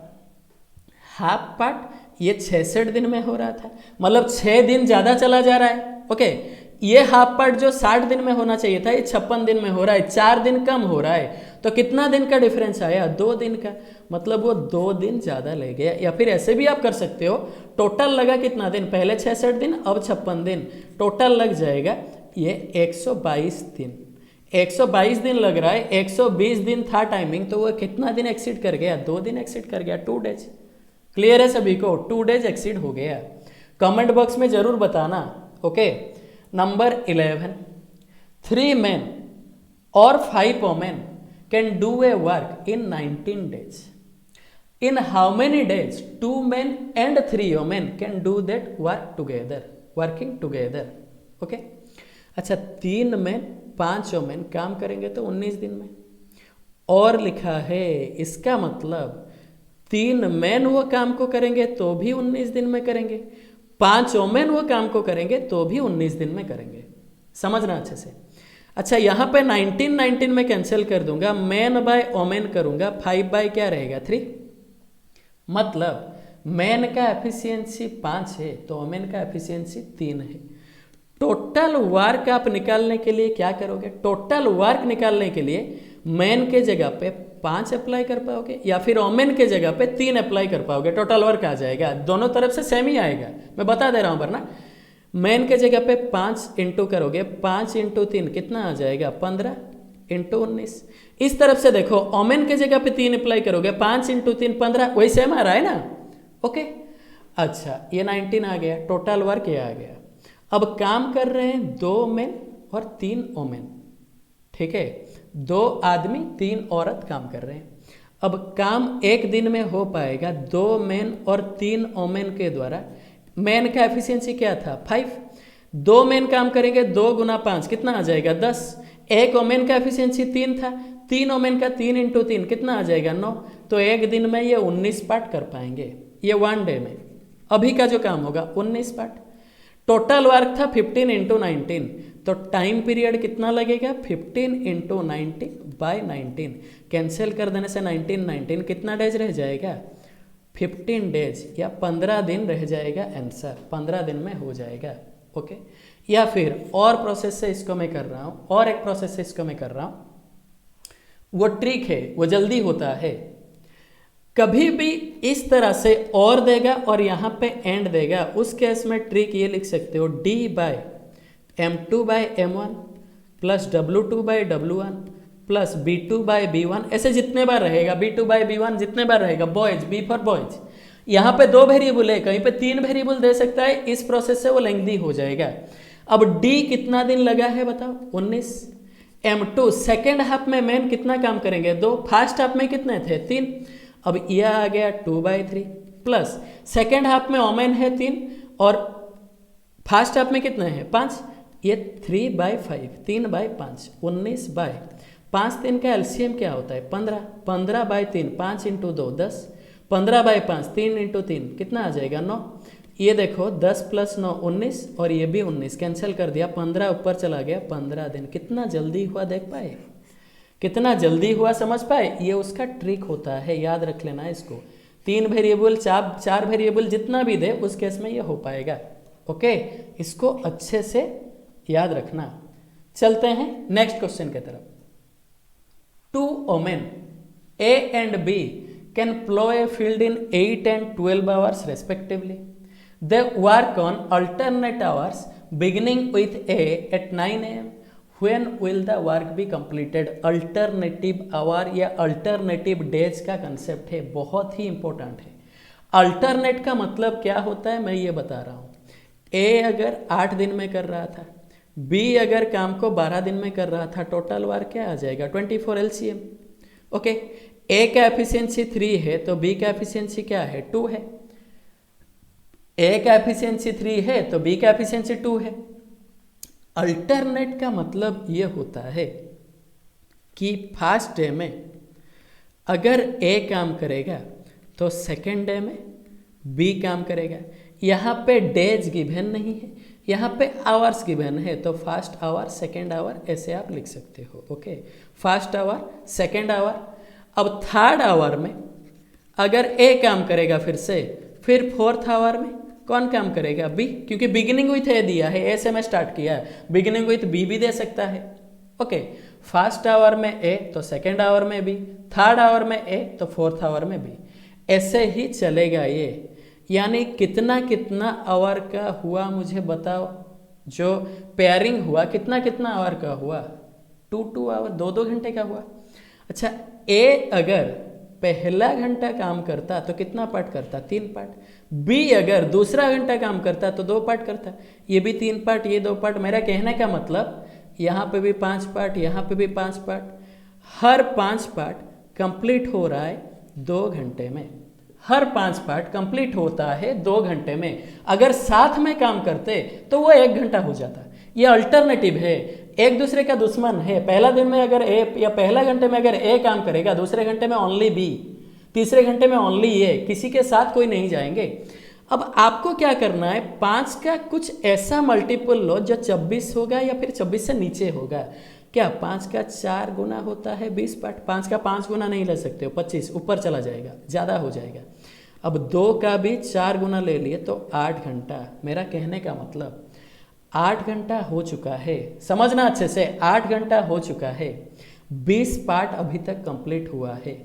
हाफ पार्ट ये 66 दिन में हो रहा था, मतलब 6 दिन ज़्यादा चला जा रहा है। ओके, ये हाफ पार्ट जो 60 दिन में होना चाहिए था ये 56 दिन में हो रहा है, 4 दिन कम हो रहा है। तो कितना दिन का डिफरेंस आया, 2 दिन का, मतलब वो 2 दिन ज़्यादा ले गया। या फिर ऐसे भी आप कर सकते हो, टोटल लगा कितना दिन, पहले 66 दिन अब 56 दिन, टोटल लग जाएगा ये 122 दिन। 122 दिन लग रहा है, 120 दिन था टाइमिंग, तो वो कितना दिन एक्सीड कर गया, 2 दिन एक्सीड कर गया, 2 डेज। क्लियर है सभी को, 2 डेज एक्सीड हो गया। कमेंट बॉक्स में जरूर बताना। Okay, number 11, 3 men or 5 women can do a work in 19 days. In how many days 2 men and 3 women can do that work together, working together? Okay, अच्छा, 3 men 5 women काम करेंगे तो 19 दिन में, और लिखा है इसका मतलब 3 मैन वो काम को करेंगे तो भी 19 दिन में करेंगे, 5 वोमेन वो काम को करेंगे तो भी 19 दिन में करेंगे। समझना अच्छे से। अच्छा यहाँ पे 19 में कैंसिल कर दूंगा, मैन बाय ओमेन करूंगा, 5 बाय क्या रहेगा 3, मतलब मैन का एफिशिएंसी 5 है तो ओमेन का एफिशिएंसी 3 है। टोटल वर्क आप निकालने के लिए क्या करोगे, टोटल वर्क निकालने के लिए मैन के जगह पे 5 अप्लाई कर पाओगे या फिर ओमेन के जगह पे 3 अप्लाई कर पाओगे, टोटल वर्क आ जाएगा, दोनों तरफ से सेम ही आएगा, मैं बता दे रहा हूँ वरना। मैन के जगह पे 5 इंटू करोगे, 5 इंटू 3 कितना आ जाएगा 15 इंटू 19। इस तरफ से देखो ओमेन के जगह पे 3 अप्लाई करोगे, 5 इंटू 3 15, वही सेम आ रहा है ना। ओके अच्छा ये 19 आ गया, टोटल वर्क ये आ गया। अब काम कर रहे हैं 2 मेन और 3 ओमेन, ठीक है, 2 आदमी 3 औरत काम कर रहे हैं। अब काम एक दिन में हो पाएगा 2 मेन और 3 ओमेन के द्वारा। मैन का एफिशिएंसी क्या था 5, 2 मैन काम करेंगे 2 गुना 5 कितना आ जाएगा 10, एक ओमेन का एफिशिएंसी 3 था, 3 ओमेन का 3 इंटू 3 कितना आ जाएगा 9, तो एक दिन में ये 19 पार्ट कर पाएंगे, ये 1 डे में। अभी का जो काम होगा 19 पार्ट। टोटल वर्क था 15 इंटू 19, तो टाइम पीरियड कितना लगेगा 15 इंटू 19 बाय 19, कैंसिल कर देने से 19 कितना डेज रह जाएगा 15 डेज या 15 दिन रह जाएगा आंसर, 15 दिन में हो जाएगा। ओके या फिर और प्रोसेस से इसको मैं कर रहा हूँ, और एक प्रोसेस से इसको मैं कर रहा हूँ, वो ट्रिक है, वो जल्दी होता है। कभी भी इस तरह से और देगा और यहाँ पे एंड देगा, उस केस में ट्रिक ये लिख सकते हो d by m2 by m1 plus w2 by w1 plus b2 by b1, ऐसे जितने बार रहेगा b2 बाय b1 जितने बार रहेगा, बॉयज b फॉर बॉयज। यहाँ पे 2 वेरिएबल है, कहीं पे 3 वेरिएबल दे सकता है, इस प्रोसेस से वो लेंथी हो जाएगा। अब d कितना दिन लगा है बताओ 19, m2 सेकेंड हाफ में मैन कितना काम करेंगे 2, फर्स्ट हाफ में कितने थे 3, अब यह आ गया 2/3 प्लस सेकेंड हाफ में ओमेन है 3 और फर्स्ट हाफ में कितने हैं 5, ये 3/5, 3/5 19/5, 3 का एलसीएम क्या होता है 15, 15/3 5 इंटू 2 10, 15/5 3 इंटू 3 कितना आ जाएगा 9, ये देखो 10 प्लस 9 19 और ये भी 19, कैंसिल कर दिया, 15 ऊपर चला गया, 15 दिन। कितना जल्दी हुआ देख पाए, कितना जल्दी हुआ समझ पाए, ये उसका ट्रिक होता है, याद रख लेना इसको। 3 वेरिएबल 4 वेरिएबल जितना भी दे उस केस में ये हो पाएगा। ओके इसको अच्छे से याद रखना। चलते हैं नेक्स्ट क्वेश्चन की तरफ। 2 women A and B can plow a field in 8 and 12 hours respectively. They work on alternate hours beginning with A at 9 AM. When will the work be completed? Alternative hour या alternative days का concept है, बहुत ही important है। Alternate का मतलब क्या होता है मैं ये बता रहा हूँ। ए अगर 8 दिन में कर रहा था, बी अगर काम को 12 दिन में कर रहा था, टोटल वर्क क्या आ जाएगा 24 LCM। ओके ए का एफिशिएंसी 3 है तो बी का एफिशिएंसी क्या है 2 है, ए का एफिशिएंसी 3 है तो बी का एफिशिएंसी 2 है। अल्टरनेट का मतलब ये होता है कि फर्स्ट डे में अगर ए काम करेगा तो सेकेंड डे में बी काम करेगा। यहाँ पे डेज गिवन नहीं है, यहाँ पे आवर्स गिवन है, तो फर्स्ट आवर सेकेंड आवर ऐसे आप लिख सकते हो। Okay first hour second hour. अब थर्ड आवर में अगर ए काम करेगा फिर फोर्थ आवर में कौन काम करेगा बी, क्योंकि बिगिनिंग विथ ए दिया है, ए से मैं स्टार्ट किया है, बिगिनिंग विथ बी भी दे सकता है। ओके फर्स्ट आवर में ए तो सेकेंड आवर में बी, थर्ड आवर में ए तो फोर्थ आवर में बी, ऐसे ही चलेगा ये। यानी कितना कितना आवर का हुआ मुझे बताओ, जो पेयरिंग हुआ कितना कितना आवर का हुआ 2 आवर, 2 घंटे का हुआ। अच्छा ए अगर पहला घंटा काम करता तो कितना पार्ट करता 3 पार्ट, बी अगर दूसरा घंटा काम करता तो 2 पार्ट करता, ये भी 3 पार्ट ये 2 पार्ट। मेरा कहने का मतलब यहाँ पे भी 5 पार्ट, यहाँ पे भी 5 पार्ट, हर 5 पार्ट कंप्लीट हो रहा है 2 घंटे में, हर 5 पार्ट कंप्लीट होता है 2 घंटे में। अगर साथ में काम करते तो वो 1 घंटा हो जाता। ये अल्टरनेटिव है, एक दूसरे का दुश्मन है। पहला दिन में अगर ए या पहला घंटे में अगर ए काम करेगा, दूसरे घंटे में ओनली बी, तीसरे घंटे में ओनली ए, किसी के साथ कोई नहीं जाएंगे। अब आपको क्या करना है, 5 का कुछ ऐसा मल्टीपल लो जो 26 होगा या फिर 26 से नीचे होगा। क्या 5 का 4 गुना होता है 20 पार्ट? 5 का 5 गुना नहीं ले सकते हो, 25 ऊपर चला जाएगा, ज़्यादा हो जाएगा। अब 2 का भी 4 गुना ले लिए तो 8 घंटा। मेरा कहने का मतलब 8 घंटा हो चुका है, समझना अच्छे से, 8 घंटा हो चुका है, 20 पार्ट अभी तक कंप्लीट हुआ है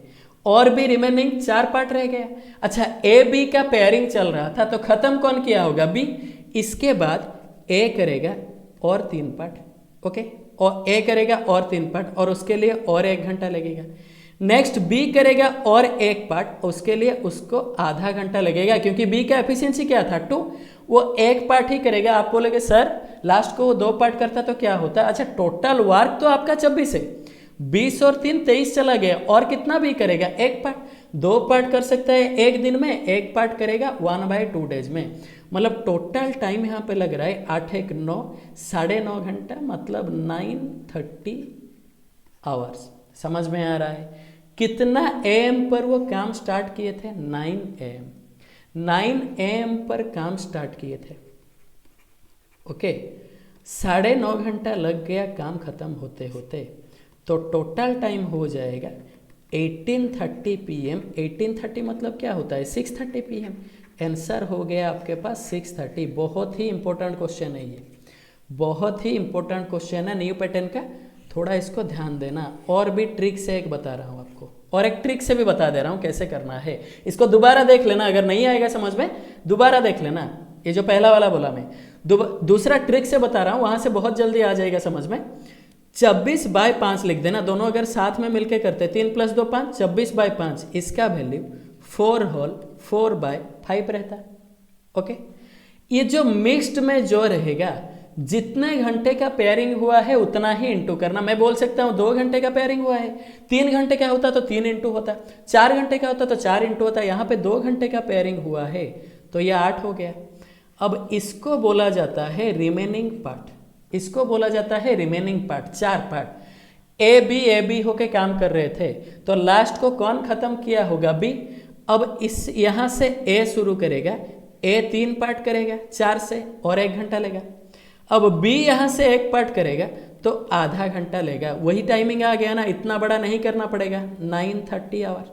और भी रिमेनिंग 4 पार्ट रह गया। अच्छा, ए बी का पेयरिंग चल रहा था तो खत्म कौन किया होगा? बी। इसके बाद ए करेगा और 3 पार्ट, ओके, और ए करेगा और 3 पार्ट और उसके लिए और 1 घंटा लगेगा। नेक्स्ट बी करेगा और 1 पार्ट, उसके लिए उसको आधा घंटा लगेगा क्योंकि बी का एफिशिएंसी क्या था 2, वो 1 पार्ट ही करेगा। आप बोलोगे सर लास्ट को वो 2 पार्ट करता तो क्या होता? अच्छा, टोटल वर्क तो आपका 26 है, 20 और 3 23 चला गया, और कितना भी करेगा? 1 पार्ट। 2 पार्ट कर सकता है 1 दिन में, 1 पार्ट करेगा 1/2 डेज में। मतलब टोटल टाइम यहाँ पे लग रहा है 8 1 9, 9.5 घंटा, मतलब 9:30 आवर्स। समझ में आ रहा है? कितना एम पर वो काम स्टार्ट किए थे? 9 AM, 9 AM पर काम स्टार्ट किए थे, ओके। 9.5 घंटा लग गया काम खत्म होते होते, तो टोटल टाइम हो जाएगा 18:30 PM। 18:30 मतलब क्या होता है? 6:30 PM। आंसर हो गया आपके पास 6:30। बहुत ही इंपॉर्टेंट क्वेश्चन है ये, बहुत ही इंपॉर्टेंट क्वेश्चन है न्यू पैटर्न का, थोड़ा इसको ध्यान देना। और भी ट्रिक से एक बता रहा हूँ आपको, और एक ट्रिक से भी बता दे रहा हूँ कैसे करना है। इसको दोबारा देख लेना, अगर नहीं आएगा समझ में दोबारा देख लेना। ये जो पहला वाला बोला मैं, दूसरा ट्रिक से बता रहा हूँ, वहाँ से बहुत जल्दी आ जाएगा समझ में। 26/5 लिख देना, दोनों अगर साथ में मिलकर करते 3 + 2 5, 26/5, इसका वैल्यू 4 होल 4/5 रहता है, ओके। ये जो मिक्स्ड में जो रहेगा, जितने घंटे का पेयरिंग हुआ है उतना ही इंटू करना। मैं बोल सकता हूँ 2 घंटे का पेयरिंग हुआ है, 3 घंटे का होता तो 3 इंटू होता, 4 घंटे का होता तो 4 इंटू होता। यहाँ पे 2 घंटे का पेयरिंग हुआ है तो ये 8 हो गया। अब इसको बोला जाता है रिमेनिंग पार्ट, इसको बोला जाता है remaining part. 4 part A B होके काम कर रहे थे, तो लास्ट को कौन खत्म किया होगा? बी। अब इस यहाँ से ए शुरू करेगा, ए 3 पार्ट करेगा 4 से और 1 घंटा लेगा। अब बी यहाँ से 1 पार्ट करेगा तो आधा घंटा लेगा। वही टाइमिंग आ गया ना, इतना बड़ा नहीं करना पड़ेगा। 9:30 आवर,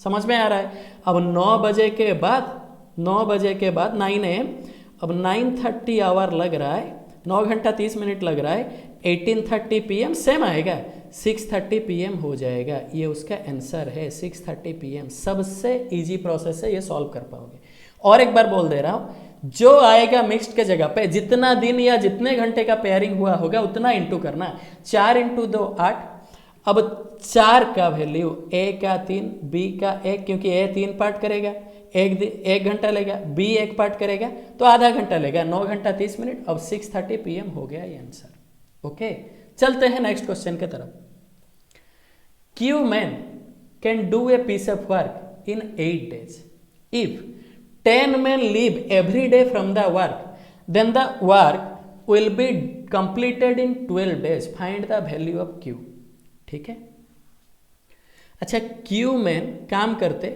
समझ में आ रहा है? अब 9 बजे के बाद 9 AM, अब 9:30 आवर लग रहा है, 9 घंटा 30 मिनट लग रहा है। 18:30 PM सेम आएगा, 6:30 PM हो जाएगा। ये उसका आंसर है 6:30 PM। सबसे इजी प्रोसेस है, ये सॉल्व कर पाओगे। और एक बार बोल दे रहा हूँ, जो आएगा मिक्स्ड के जगह पे जितना दिन या जितने घंटे का पेयरिंग हुआ होगा उतना इंटू करना। 4 × 2 8। अब 4 का वैल्यू ए का 3, बी का 1, क्योंकि ए 3 पार्ट करेगा, 1 घंटा लेगा, बी 1 पार्ट करेगा तो आधा घंटा लेगा, 9 घंटा 30 मिनट। अब 6:30 PM हो गया ये आंसर, ओके। चलते हैं नेक्स्ट क्वेश्चन की तरफ। Q man can do a piece of work in 8 days इफ 10 men leave every day from the work, then the work will be completed in 12 days. Find the value of Q. ठीक है। अच्छा, Q man काम करते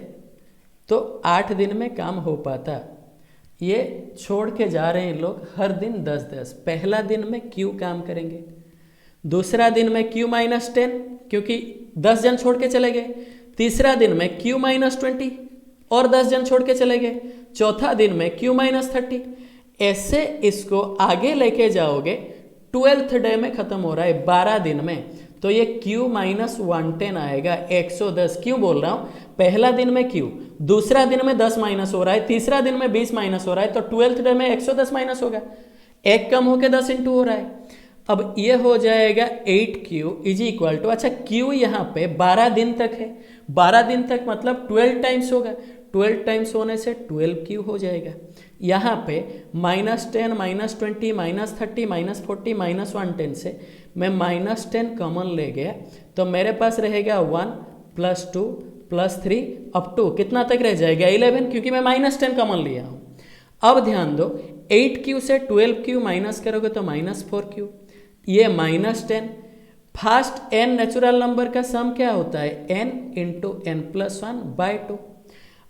तो 8 दिन में काम हो पाता, ये छोड़ के जा रहे हैं लोग हर दिन 10-10। पहला दिन में Q काम करेंगे, दूसरा दिन में Q - 10 क्योंकि 10 जन छोड़ के चले गए, तीसरा दिन में Q - 20 और 10 जन छोड़ के चले गए, चौथा दिन में Q - 30। ऐसे इसको आगे लेके जाओगे, 12th डे में खत्म हो रहा है 12 दिन में, तो ये Q - 110 आएगा 110। क्यों बोल रहा हूँ? पहला दिन में Q, दूसरा दिन में 10 माइनस हो रहा है, तीसरा दिन में 20 माइनस हो रहा है, तो 12th डे में 110 माइनस होगा, 1 कम होकर 10 इंटू हो रहा है। अब ये हो जाएगा 8Q = अच्छा Q यहाँ पे 12 दिन तक है, 12 दिन तक मतलब 12 टाइम्स होगा, 12 टाइम्स होने से 12Q हो जाएगा। यहाँ पे -10 -20 -30 -40 -110 से मैं -10 कॉमन ले गया, तो मेरे पास रहेगा 1 + 2 + 3 अप टू कितना तक रह जाएगा 11, क्योंकि मैं -10 कॉमन लिया हूँ। अब ध्यान दो, 8Q से 12Q माइनस करोगे तो -4Q, ये -10। फास्ट n नेचुरल नंबर का सम क्या होता है? n × n+1/2।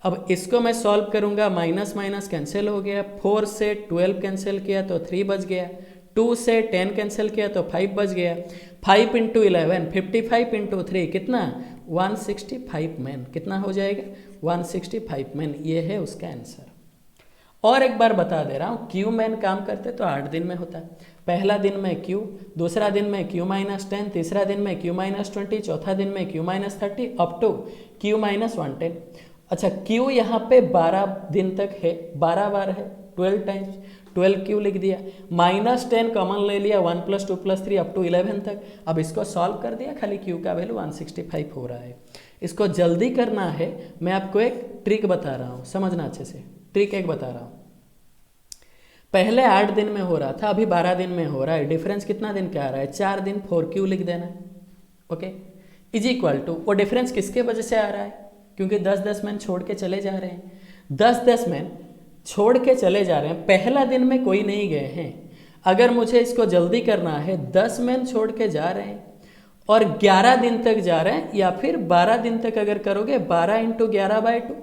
अब इसको मैं सॉल्व करूंगा, माइनस माइनस कैंसिल हो गया, 4 से 12 कैंसिल किया तो 3 बच गया, 2 से 10 कैंसिल किया तो 5 बच गया, 5 इंटू 11 55 इंटू 3 कितना 165 मैन, कितना हो जाएगा 165 मैन, ये है उसका आंसर। और एक बार बता दे रहा हूँ, क्यू मैन काम करते तो 8 दिन में होता है। पहला दिन में क्यू, दूसरा दिन में क्यू -10, तीसरा दिन में क्यू -20, चौथा दिन में क्यू -30 अप टू क्यू -110। अच्छा क्यू यहाँ पे 12 दिन तक है, 12 बार है, 12 टाइम्स 12 क्यू लिख दिया, -10 कॉमन ले लिया, 1 + 2 + 3 अप टू 11 तक। अब इसको सॉल्व कर दिया, खाली क्यू का वैल्यू 165 हो रहा है। इसको जल्दी करना है, मैं आपको एक ट्रिक बता रहा हूँ, समझना अच्छे से। ट्रिक एक बता रहा हूँ, पहले 8 दिन में हो रहा था, अभी 12 दिन में हो रहा है। डिफरेंस कितना दिन का आ रहा है, 4 दिन, 4Q लिख देना। ओके, इज इक्वल टू, वो डिफरेंस किसके वजह से आ रहा है, क्योंकि 10-10 मैन छोड़ के चले जा रहे हैं, 10-10 मैन छोड़ के चले जा रहे हैं, पहला दिन में कोई नहीं गए हैं। अगर मुझे इसको जल्दी करना है, 10 मैन छोड़ के जा रहे हैं और 11 दिन तक जा रहे हैं, या फिर 12 दिन तक अगर करोगे 12 × 11/2,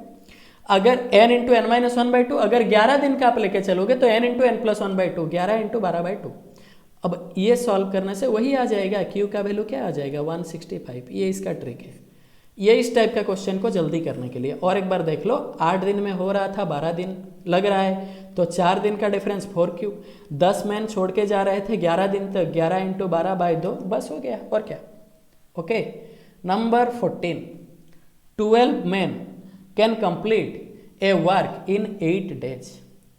अगर n × n-1/2, अगर 11 दिन का आप लेके चलोगे तो n × n+1/2, 11 × 12/2। अब ये सॉल्व करने से वही आ जाएगा, क्यू का वैल्यू क्या आ जाएगा 165। ये इसका ट्रिक है, ये इस टाइप का क्वेश्चन को जल्दी करने के लिए। और एक बार देख लो, 8 दिन में हो रहा था, 12 दिन लग रहा है, तो 4 दिन का डिफरेंस 4Q, 10 मैन छोड़ के जा रहे थे 11 दिन तक, 11 × 12/2, बस हो गया, और क्या। Okay, number 14, 12 man can complete a work in 8 days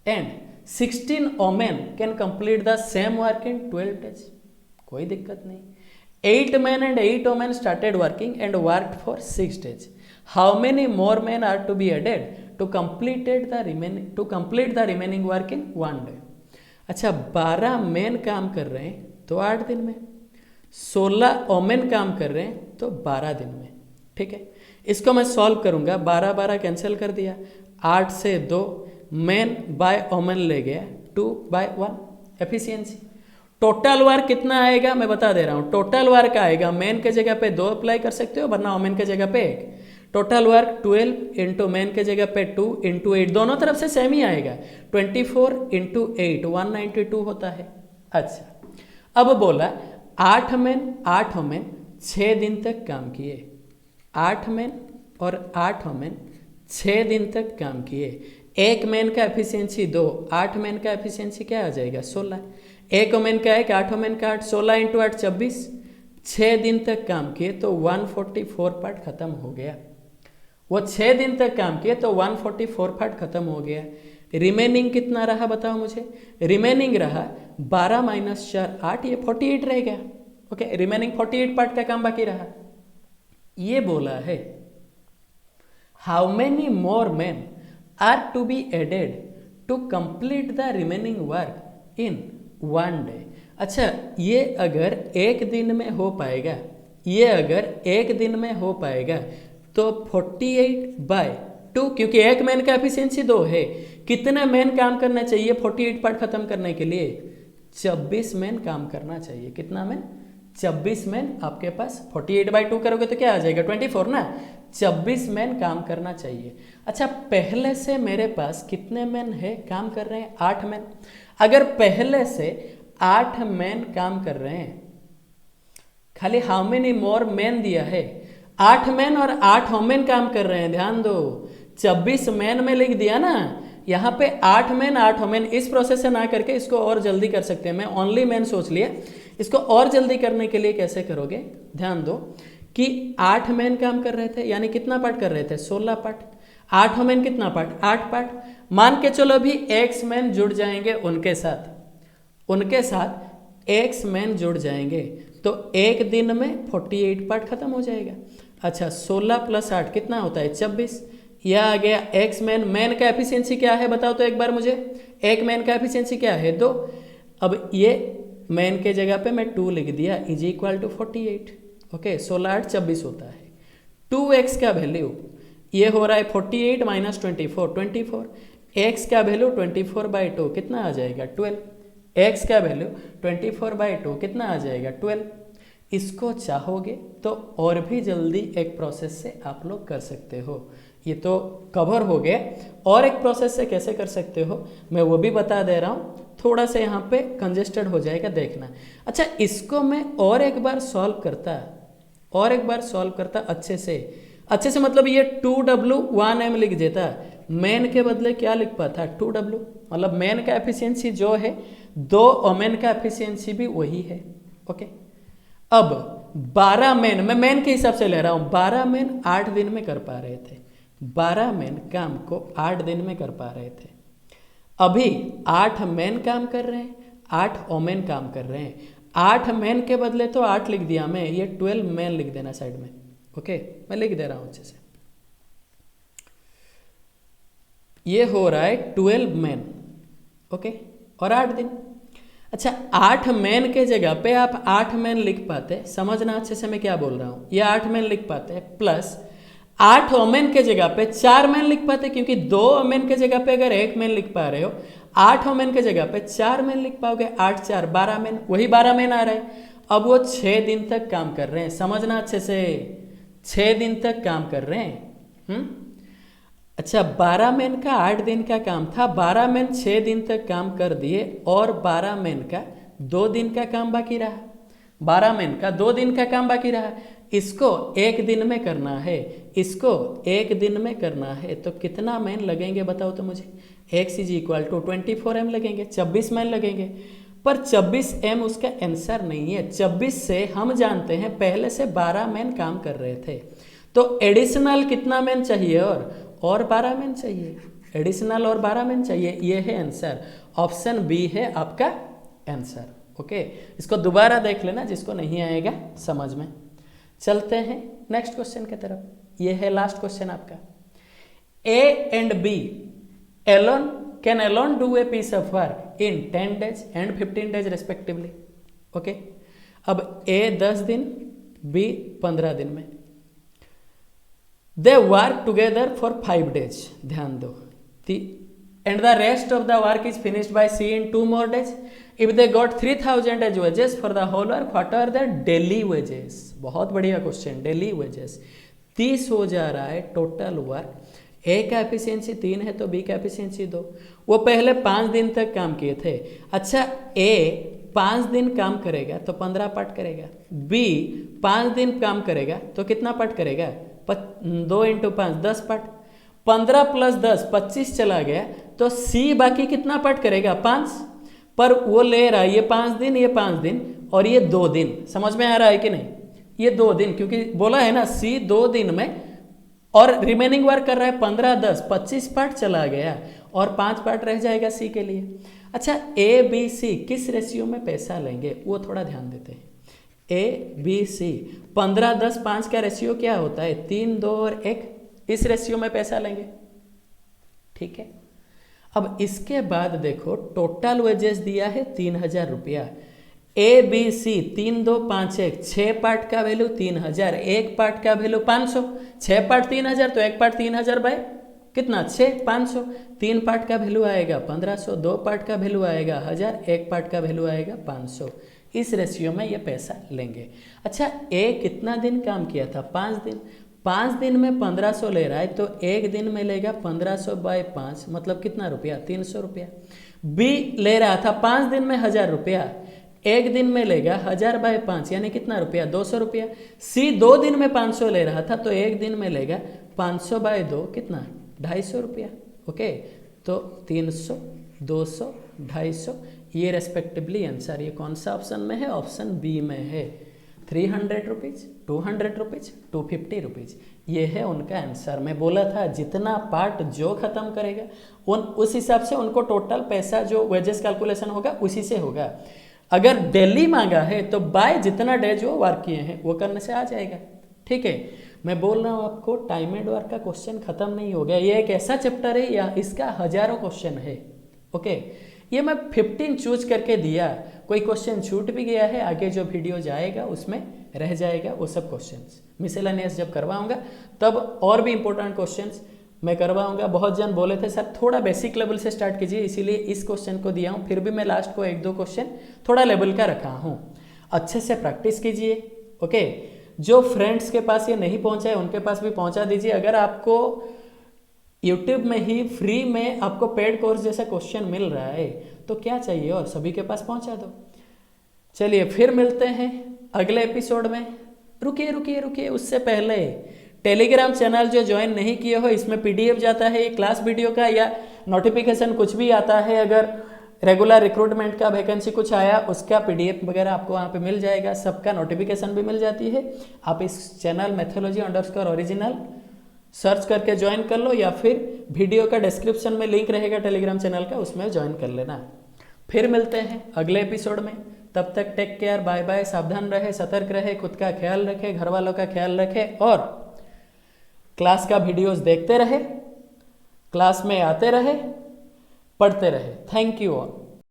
and 16 women can complete the same work in 12 days। कोई दिक्कत नहीं। 8 men and 8 women started working and worked for 6 days। How many more men are to be added to complete the remaining work in 1 day। अच्छा, 12 man काम कर रहे हैं तो 8 दिन में, 16 वोमेन काम कर रहे हैं तो 12 दिन में। ठीक है, इसको मैं सॉल्व करूंगा, 12 कैंसिल कर दिया, 8 से 2 मैन बाय वोमेन ले गया, 2/1 एफिशिएंसी। टोटल वर्क कितना आएगा मैं बता दे रहा हूँ, टोटल वर्क आएगा, मैन के जगह पे 2 अप्लाई कर सकते हो, वरना वोमेन के जगह पे 1। टोटल वर्क 12 × मैन के जगह पे 2 × 8, दोनों तरफ से सेम ही आएगा, 24 × 8 192 होता है। अच्छा, अब बोला 8 मैन 8 वोमेन 6 दिन तक काम किए, 8 मैन और 8 वोमेन 6 दिन तक काम किए। एक मैन का एफिशिएंसी 2, 8 मैन का एफिशिएंसी क्या आ जाएगा 16, एक वोमेन का 1, 8 वोमेन का 8, 16 × 8 26, 6 दिन तक काम किए तो 144 पार्ट खत्म हो गया। वो 6 दिन तक काम किए तो 144 पार्ट खत्म हो गया। रिमेनिंग कितना रहा बताओ मुझे, रिमेनिंग रहा 12 - 4 8, ये 48 रह गया। ओके, रिमेनिंग 48 पार्ट का काम बाकी रहा। ये बोला है how many more man are to be added to complete the remaining work in 1 day. अच्छा, ये अगर एक दिन में हो पाएगा, ये अगर एक दिन में हो पाएगा तो 48/2, क्योंकि एक मैन का एफिशिएंसी 2 है, कितने मैन काम करना चाहिए 48 पार्ट खत्म करने के लिए, 26 मैन काम करना चाहिए। कितना मैन, 26 मैन आपके पास, 48/2 करोगे तो क्या आ जाएगा 24 ना, 26 मैन काम करना चाहिए। अच्छा, पहले से मेरे पास कितने मैन है काम कर रहे हैं, 8 मैन। अगर पहले से 8 मैन काम कर रहे हैं, खाली हाउ मेनी मोर मैन दिया है, 8 मैन और 8 वोमेन काम कर रहे हैं, ध्यान दो, 26 मैन में लिख दिया ना, यहाँ पे 8 मैन 8 वोमेन, इस प्रोसेस से ना करके इसको और जल्दी कर सकते हैं, मैं ओनली मैन सोच लिया। इसको और जल्दी करने के लिए कैसे करोगे, ध्यान दो कि 8 मैन काम कर रहे थे, यानी कितना पार्ट कर रहे थे 16 पार्ट, 8 वोमेन कितना पार्ट 8 पार्ट, मान के चलो भी एक्स मैन जुड़ जाएंगे उनके साथ एक्स मैन जुड़ जाएंगे तो एक दिन में 48 पार्ट खत्म हो जाएगा। अच्छा, 16 + 8 कितना होता है 26, यह आ गया एक्स मैन। मैन का एफिशिएंसी क्या है बताओ तो एक बार मुझे, एक मैन का एफिशिएंसी क्या है 2। अब ये मैन के जगह पे मैं 2 लिख दिया, इज इक्वल टू 48। ओके, 16 8 26 होता है। 2x का वैल्यू ये हो रहा है 48 - 24, x का वैल्यू 24/2 कितना आ जाएगा 12, x का वैल्यू 24/2 कितना आ जाएगा 12। इसको चाहोगे तो और भी जल्दी एक प्रोसेस से आप लोग कर सकते हो। ये तो कवर हो गया, और एक प्रोसेस से कैसे कर सकते हो मैं वो भी बता दे रहा हूँ। थोड़ा सा यहाँ पे कंजेस्टेड हो जाएगा, देखना। अच्छा, इसको मैं और एक बार सॉल्व करता अच्छे से मतलब ये 2W 1M लिख देता। मेन के बदले क्या लिख पाता 2W, मतलब मेन का एफिशिएंसी जो है 2 ओमेन का एफिशिएंसी भी वही है। ओके, अब 12 मेन, मैं मेन के हिसाब से ले रहा हूँ, 12 मेन 8 दिन में कर पा रहे थे। 12 मेन काम को 8 दिन में कर पा रहे थे। अभी 8 मेन काम कर रहे हैं, 8 ओमेन काम कर रहे हैं। 8 मेन के बदले तो 8 लिख दिया मैं, ये 12 मेन लिख देना साइड में। ओके, मैं लिख दे रहा हूँ अच्छे से। ये हो रहा है 12 मेन, ओके, और 8 दिन। अच्छा, 8 मेन के जगह पे आप 8 मेन लिख पाते, समझना अच्छे से मैं क्या बोल रहा हूँ। ये 8 मेन लिख पाते, प्लस 8 ओमेन के जगह पे 4 मेन लिख पाते, क्योंकि 2 ओमेन के जगह पे अगर 1 मेन लिख पा रहे हो, 8 ओमेन के जगह पे 4 मेन लिख पाओगे। 8 4 12 मेन, वही 12 मेन आ रहा है। अब वो 6 दिन तक काम कर रहे हैं, समझना अच्छे से, 6 दिन तक काम कर रहे हैं। अच्छा, 12 मेन का 8 दिन का काम था, 12 मेन 6 दिन तक काम कर दिए, और 12 मेन का 2 दिन का काम बाकी रहा। 12 मेन का 2 दिन का काम बाकी रहा। इसको 1 दिन में करना है, इसको 1 दिन में करना है, तो कितना मेन लगेंगे बताओ तो मुझे। x is equal to 24 m लगेंगे, 26 मेन लगेंगे। पर 24 m उसका आंसर नहीं है। 24 से हम जानते हैं पहले से 12 मेन काम कर रहे थे, तो एडिशनल कितना मेन चाहिए, और 12 मेन चाहिए, एडिशनल और 12 मेन चाहिए। ये है आंसर, ऑप्शन बी है आपका आंसर। ओके, इसको दोबारा देख लेना जिसको नहीं आएगा समझ में। चलते हैं नेक्स्ट क्वेश्चन की तरफ। ये है लास्ट क्वेश्चन आपका। A and B can alone do a piece of work in 10 days and 15 days respectively. Okay, अब A 10 दिन, B 15 दिन में। They work together for 5 days. ध्यान दो, and the rest of the work is finished by C in 2 more days. If they got 3000 as wages for the whole work, what are their daily wages? बहुत बढ़िया question, daily wages 30 हो जा रहा है total work. A का efficiency 3 है तो B का एफिशिएंसी 2। वो पहले 5 दिन तक काम किए थे। अच्छा, A 5 दिन काम करेगा तो 15 पार्ट करेगा, B 5 दिन काम करेगा तो कितना पार्ट करेगा, 2 × 5 10 पार्ट, 15 + 10 25 चला गया, तो C बाकी कितना पार्ट करेगा, 5। पर वो ले रहा है ये 5 दिन, ये 5 दिन, और ये 2 दिन। समझ में आ रहा है कि नहीं, ये 2 दिन, क्योंकि बोला है ना C 2 दिन में, और रिमेनिंग वर्क कर रहा है 15 10 25 पार्ट चला गया, और 5 पार्ट रह जाएगा C के लिए। अच्छा, A B C किस रेशियो में पैसा लेंगे वो थोड़ा ध्यान देते हैं। A B C 15 10 5 का रेशियो क्या होता है, 3 2 और 1, इस रेशियो में पैसा लेंगे। ठीक है, अब इसके बाद देखो टोटल वेजेस दिया है 3000 रुपया। A B C 3 2 5 1 6 पार्ट का वैल्यू 3000, 1 पार्ट का वैल्यू 500। 6 पार्ट 3000 तो 1 पार्ट 3000 बाय कितना 6 500। 3 पार्ट का वैल्यू आएगा 1500, 2 पार्ट का वैल्यू आएगा 1000, 1 पार्ट का वैल्यू आएगा 500। इस रेशियो में ये पैसा लेंगे। अच्छा, A कितना दिन काम किया था, 5 दिन। 5 दिन में 1500 ले रहा है तो 1 दिन में लेगा 1500 बाय 5, मतलब कितना रुपया, 300 रुपया। B ले रहा था 5 दिन में 1000 रुपया, 1 दिन में लेगा 1000 बाय 5, यानी कितना रुपया, 200 रुपया। C 2 दिन में 500 ले रहा था तो 1 दिन में लेगा 500 बाय 2, कितना, 250 रुपया। ओके, तो 300 200 250 ये रेस्पेक्टिवली आंसर। ये कौन सा ऑप्शन में है, ऑप्शन बी में है। 300 रुपीज़, 200 रुपीज़, 250 रुपीज़, ये है उनका आंसर। मैं बोला था जितना पार्ट जो ख़त्म करेगा उस हिसाब से उनको टोटल पैसा जो वेजेस कैलकुलेशन होगा उसी से होगा। अगर डेली मांगा है तो बाय जितना डे जो वर्क किए हैं वो करने से आ जाएगा। ठीक है, मैं बोल रहा हूँ आपको टाइम एंड वर्क का क्वेश्चन खत्म नहीं हो गया। ये एक ऐसा चैप्टर है या इसका हजारों क्वेश्चन है। ओके, ये मैं 15 चूज करके दिया, कोई क्वेश्चन छूट भी गया है, आगे जो वीडियो जाएगा उसमें रह जाएगा वो सब क्वेश्चंस। मिसेलेनियस जब करवाऊंगा तब और भी इंपॉर्टेंट क्वेश्चंस मैं करवाऊंगा। बहुत जन बोले थे सर थोड़ा बेसिक लेवल से स्टार्ट कीजिए, इसीलिए इस क्वेश्चन को दिया हूँ। फिर भी मैं लास्ट को 1-2 क्वेश्चन थोड़ा लेवल का रखा हूँ। अच्छे से प्रैक्टिस कीजिए, ओके, जो फ्रेंड्स के पास ये नहीं पहुंचा है उनके पास भी पहुंचा दीजिए। अगर आपको यूट्यूब में ही फ्री में आपको पेड कोर्स जैसा क्वेश्चन मिल रहा है तो क्या चाहिए और सभी के पास पहुंचा दो। चलिए फिर मिलते हैं अगले एपिसोड में। रुकिए रुकिए रुकिए, उससे पहले टेलीग्राम चैनल जो ज्वाइन नहीं किए हो, इसमें पीडीएफ जाता है क्लास वीडियो का या नोटिफिकेशन कुछ भी आता है, अगर रेगुलर रिक्रूटमेंट का वैकेंसी कुछ आया उसका पीडीएफ वगैरह आपको वहाँ पे मिल जाएगा, सबका नोटिफिकेशन भी मिल जाती है। आप इस चैनल मैथोलॉजी_ओरिजिनल सर्च करके ज्वाइन कर लो, या फिर वीडियो का डिस्क्रिप्शन में लिंक रहेगा टेलीग्राम चैनल का, उसमें ज्वाइन कर लेना। फिर मिलते हैं अगले एपिसोड में, तब तक टेक केयर, बाय बाय, सावधान रहे, सतर्क रहे, खुद का ख्याल रखे, घर वालों का ख्याल रखे, और क्लास का वीडियोस देखते रहे, क्लास में आते रहे, पढ़ते रहे। Thank you all.